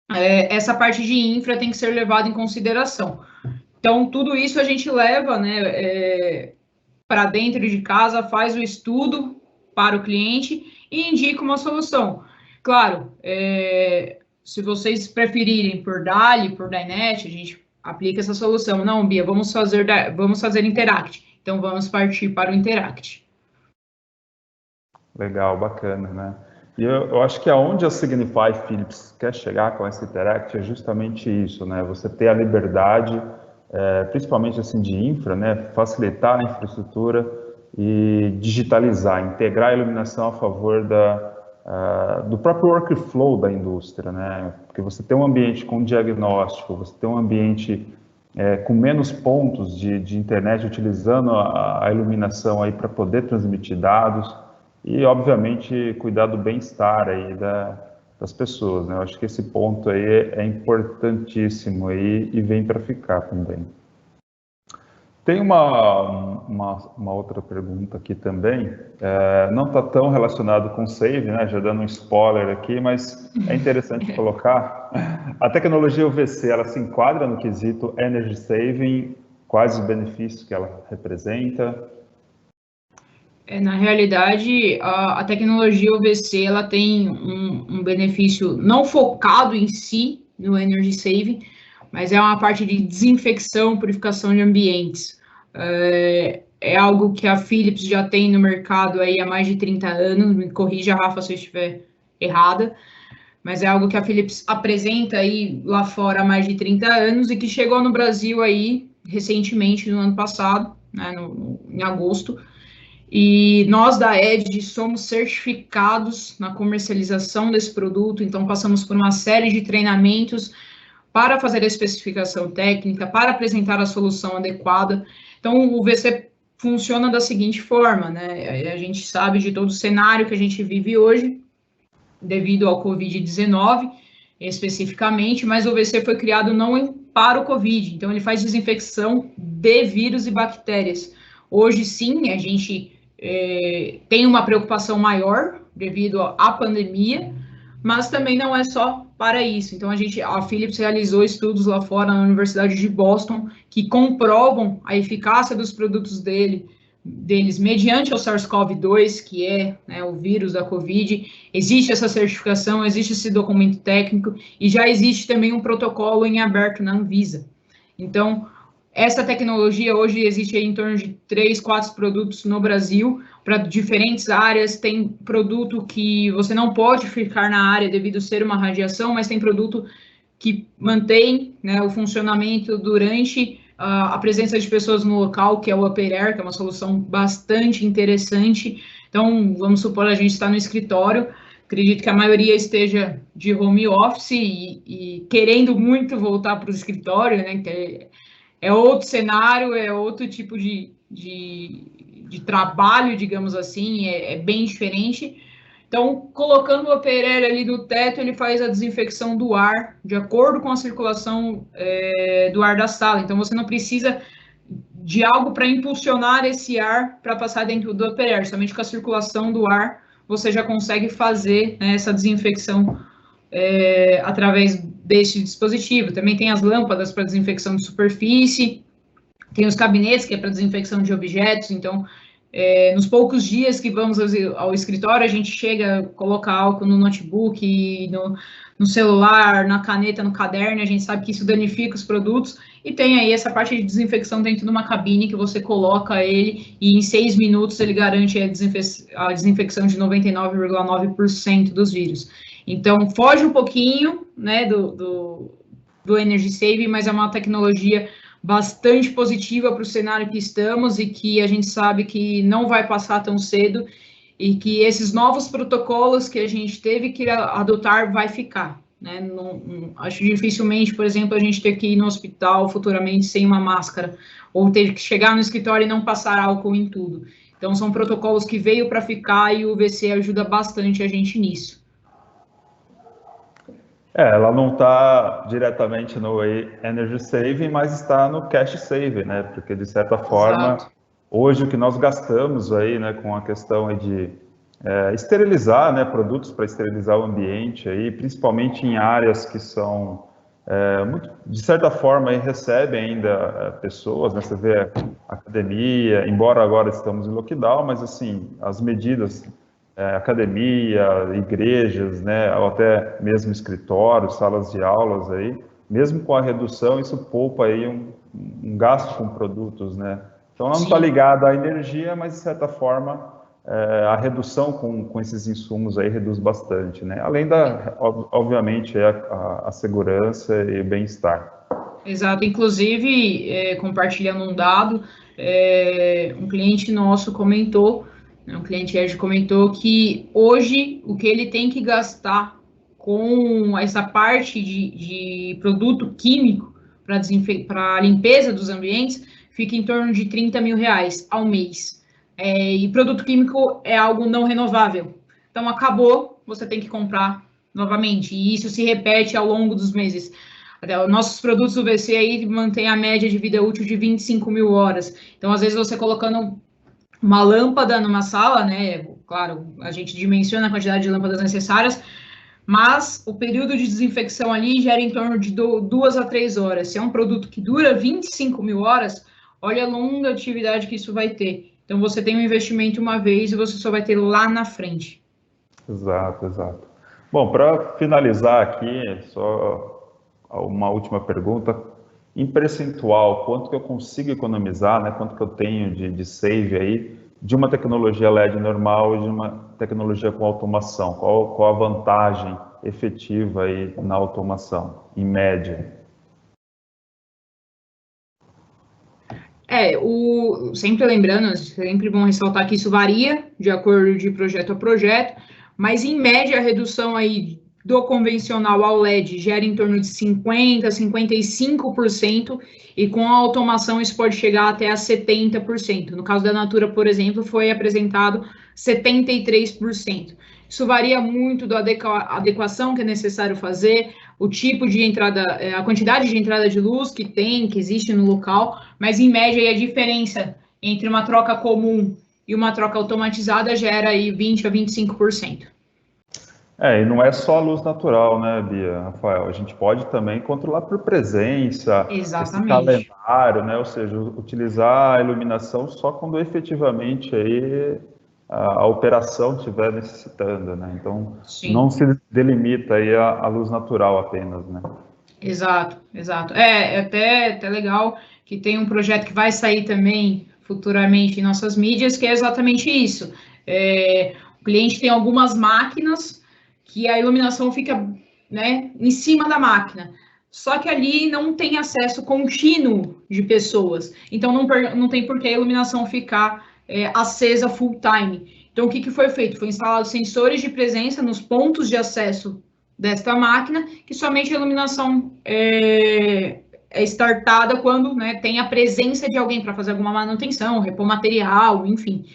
Speaker 1: essa parte de infra tem que ser levada em consideração. Então, tudo isso a gente leva, né, para dentro de casa, faz o estudo para o cliente e indica uma solução. Claro, se vocês preferirem por DALI, por Dynet, a gente aplica essa solução. Não, Bia, vamos fazer Interact. Então, vamos partir para o Interact.
Speaker 3: Legal, bacana, né? E eu acho que aonde a Signify Philips quer chegar com essa Interact é justamente isso, né? Você ter a liberdade, principalmente assim de infra, né? Facilitar a infraestrutura e digitalizar, integrar a iluminação a favor do próprio workflow da indústria, né? Porque você tem um ambiente com diagnóstico, você tem um ambiente com menos pontos de internet, utilizando a iluminação aí para poder transmitir dados e, obviamente, cuidar do bem-estar aí das pessoas, né? Eu acho que esse ponto aí é importantíssimo aí e vem para ficar também. Tem uma outra pergunta aqui também, não está tão relacionado com Save, né? Já dando um spoiler aqui, mas é interessante colocar. A tecnologia UVC, ela se enquadra no quesito Energy Saving, quais os benefícios que ela representa?
Speaker 1: Na realidade, a tecnologia UVC ela tem um benefício não focado em si no Energy Saving, mas é uma parte de desinfecção, purificação de ambientes. É algo que a Philips já tem no mercado aí há mais de 30 anos, me corrija, Rafa, se eu estiver errada, mas é algo que a Philips apresenta aí lá fora há mais de 30 anos e que chegou no Brasil aí recentemente, no ano passado, né, em agosto. E nós da EDGE somos certificados na comercialização desse produto, então passamos por uma série de treinamentos para fazer a especificação técnica, para apresentar a solução adequada. Então, o UVC funciona da seguinte forma, né? A gente sabe de todo o cenário que a gente vive hoje, devido ao Covid-19, especificamente, mas o UVC foi criado não para o Covid, então ele faz desinfecção de vírus e bactérias. Hoje, sim, a gente tem uma preocupação maior devido à pandemia, mas também não é só para isso. Então, a Philips realizou estudos lá fora na Universidade de Boston que comprovam a eficácia dos produtos deles mediante o SARS-CoV-2, que é, né, o vírus da Covid. Existe essa certificação, existe esse documento técnico e já existe também um protocolo em aberto na Anvisa. Então, essa tecnologia hoje existe em torno de 3, 4 produtos no Brasil, para diferentes áreas. Tem produto que você não pode ficar na área devido a ser uma radiação, mas tem produto que mantém, né, o funcionamento durante a presença de pessoas no local, que é o Upper Air, que é uma solução bastante interessante. Então, vamos supor, a gente está no escritório, acredito que a maioria esteja de home office e querendo muito voltar para o escritório, né? Que é outro cenário, é outro tipo de trabalho, digamos assim, é bem diferente. Então, colocando o Operer ali no teto, ele faz a desinfecção do ar, de acordo com a circulação do ar da sala. Então, você não precisa de algo para impulsionar esse ar para passar dentro do Operer, somente com a circulação do ar, você já consegue fazer, né, essa desinfecção através deste dispositivo. Também tem as lâmpadas para desinfecção de superfície, tem os gabinetes, que é para desinfecção de objetos. Então, nos poucos dias que vamos ao escritório, a gente chega, coloca álcool no notebook, no celular, na caneta, no caderno, a gente sabe que isso danifica os produtos, e tem aí essa parte de desinfecção dentro de uma cabine que você coloca ele e em 6 minutos ele garante a desinfecção de 99,9% dos vírus. Então, foge um pouquinho, né, do Energy Save, mas é uma tecnologia bastante positiva para o cenário que estamos e que a gente sabe que não vai passar tão cedo e que esses novos protocolos que a gente teve que adotar vai ficar, né? Acho dificilmente, por exemplo, a gente ter que ir no hospital futuramente sem uma máscara ou ter que chegar no escritório e não passar álcool em tudo. Então, são protocolos que veio para ficar e o VC ajuda bastante a gente nisso.
Speaker 3: Ela não está diretamente no Energy Saving, mas está no Cash Saving, né? Porque, de certa forma,
Speaker 1: Exato.
Speaker 3: Hoje o que nós gastamos aí, né, com a questão aí de esterilizar, né, produtos para esterilizar o ambiente aí, principalmente em áreas que são, de certa forma, aí, recebem ainda pessoas, né? Você vê academia, embora agora estamos em lockdown, mas, assim, as medidas... academia, igrejas, né, ou até mesmo escritórios, salas de aulas aí, mesmo com a redução, isso poupa aí um gasto com produtos, né? Então, ela não está ligada à energia, mas de certa forma a redução com esses insumos aí reduz bastante, né? Além da, obviamente, a segurança e o bem-estar.
Speaker 1: Exato. Inclusive, compartilhando um dado, um cliente nosso comentou, um cliente Edge comentou que hoje o que ele tem que gastar com essa parte de produto químico para a limpeza dos ambientes fica em torno de 30 mil reais ao mês. E produto químico é algo não renovável. Então, acabou, você tem que comprar novamente. E isso se repete ao longo dos meses. Nossos produtos do VC aí mantém a média de vida útil de 25 mil horas. Então, às vezes, você colocando uma lâmpada numa sala, né? Claro, a gente dimensiona a quantidade de lâmpadas necessárias, mas o período de desinfecção ali gera em torno de 2 a 3 horas. Se é um produto que dura 25 mil horas, olha a longa atividade que isso vai ter. Então, você tem um investimento uma vez e você só vai ter lá na frente.
Speaker 3: Exato, exato. Bom, para finalizar aqui, só uma última pergunta. Em percentual, quanto que eu consigo economizar, né? Quanto que eu tenho de save aí de uma tecnologia LED normal e de uma tecnologia com automação? Qual a vantagem efetiva aí na automação, em média?
Speaker 1: Sempre lembrando, sempre bom ressaltar que isso varia de acordo de projeto a projeto, mas em média a redução aí do convencional ao LED gera em torno de 50%, 55%, e com a automação isso pode chegar até a 70%. No caso da Natura, por exemplo, foi apresentado 73%. Isso varia muito da adequação que é necessário fazer, o tipo de entrada, a quantidade de entrada de luz que existe no local, mas em média a diferença entre uma troca comum e uma troca automatizada gera aí 20% a 25%.
Speaker 3: E não é só a luz natural, né, Bia, Rafael? A gente pode também controlar por presença, esse calendário, né? Ou seja, utilizar a iluminação só quando efetivamente aí a operação estiver necessitando, né? Então, sim, não se delimita aí a luz natural apenas, né?
Speaker 1: Exato, exato. É até legal que tem um projeto que vai sair também futuramente em nossas mídias, que é exatamente isso. O cliente tem algumas máquinas que a iluminação fica, né, em cima da máquina. Só que ali não tem acesso contínuo de pessoas. Então, não tem por que a iluminação ficar acesa full time. Então, o que foi feito? Foi instalado sensores de presença nos pontos de acesso desta máquina, que somente a iluminação é startada quando, né, tem a presença de alguém para fazer alguma manutenção, repor material, enfim.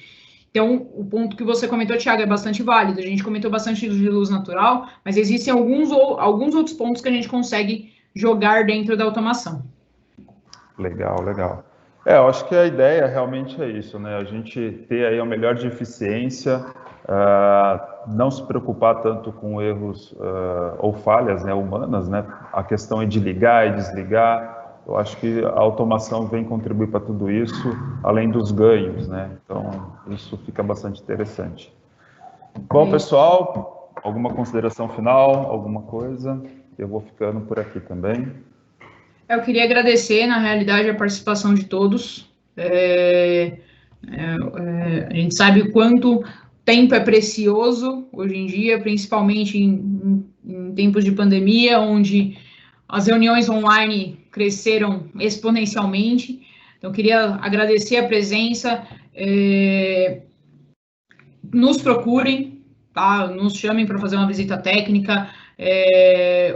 Speaker 1: Então, o ponto que você comentou, Thiago, é bastante válido. A gente comentou bastante de luz natural, mas existem alguns outros pontos que a gente consegue jogar dentro da automação.
Speaker 3: Legal, legal. Eu acho que a ideia realmente é isso, né? A gente ter aí o melhor de eficiência, não se preocupar tanto com erros ou falhas, né, humanas, né? A questão é de ligar e desligar. Eu acho que a automação vem contribuir para tudo isso, além dos ganhos, né? Então, isso fica bastante interessante. Bom, pessoal, alguma consideração final, alguma coisa? Eu vou ficando por aqui também.
Speaker 1: Eu queria agradecer, na realidade, a participação de todos. A gente sabe o quanto tempo é precioso hoje em dia, principalmente em tempos de pandemia, onde as reuniões online cresceram exponencialmente. Então, queria agradecer a presença. Nos procurem, tá? Nos chamem para fazer uma visita técnica,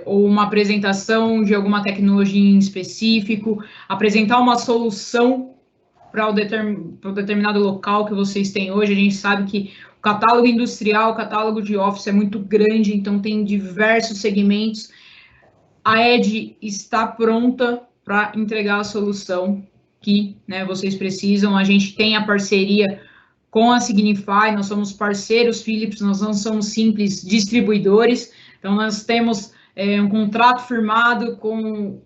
Speaker 1: ou uma apresentação de alguma tecnologia em específico, apresentar uma solução para o determinado local que vocês têm hoje. A gente sabe que o catálogo industrial, o catálogo de office é muito grande, então tem diversos segmentos. A ED está pronta para entregar a solução que, né, vocês precisam. A gente tem a parceria com a Signify, nós somos parceiros Philips, nós não somos simples distribuidores, então nós temos um contrato firmado com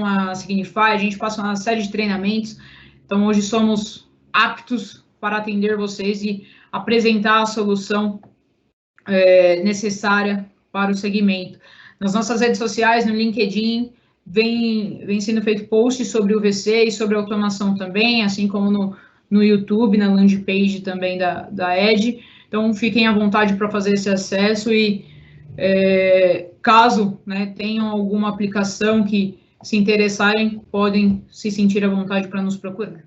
Speaker 1: a Signify, a gente passa uma série de treinamentos, então hoje somos aptos para atender vocês e apresentar a solução necessária para o segmento. Nas nossas redes sociais, no LinkedIn, vem sendo feito posts sobre o VC e sobre automação também, assim como no YouTube, na landing page também da ED. Então, fiquem à vontade para fazer esse acesso e, caso, né, tenham alguma aplicação que se interessarem, podem se sentir à vontade para nos procurar.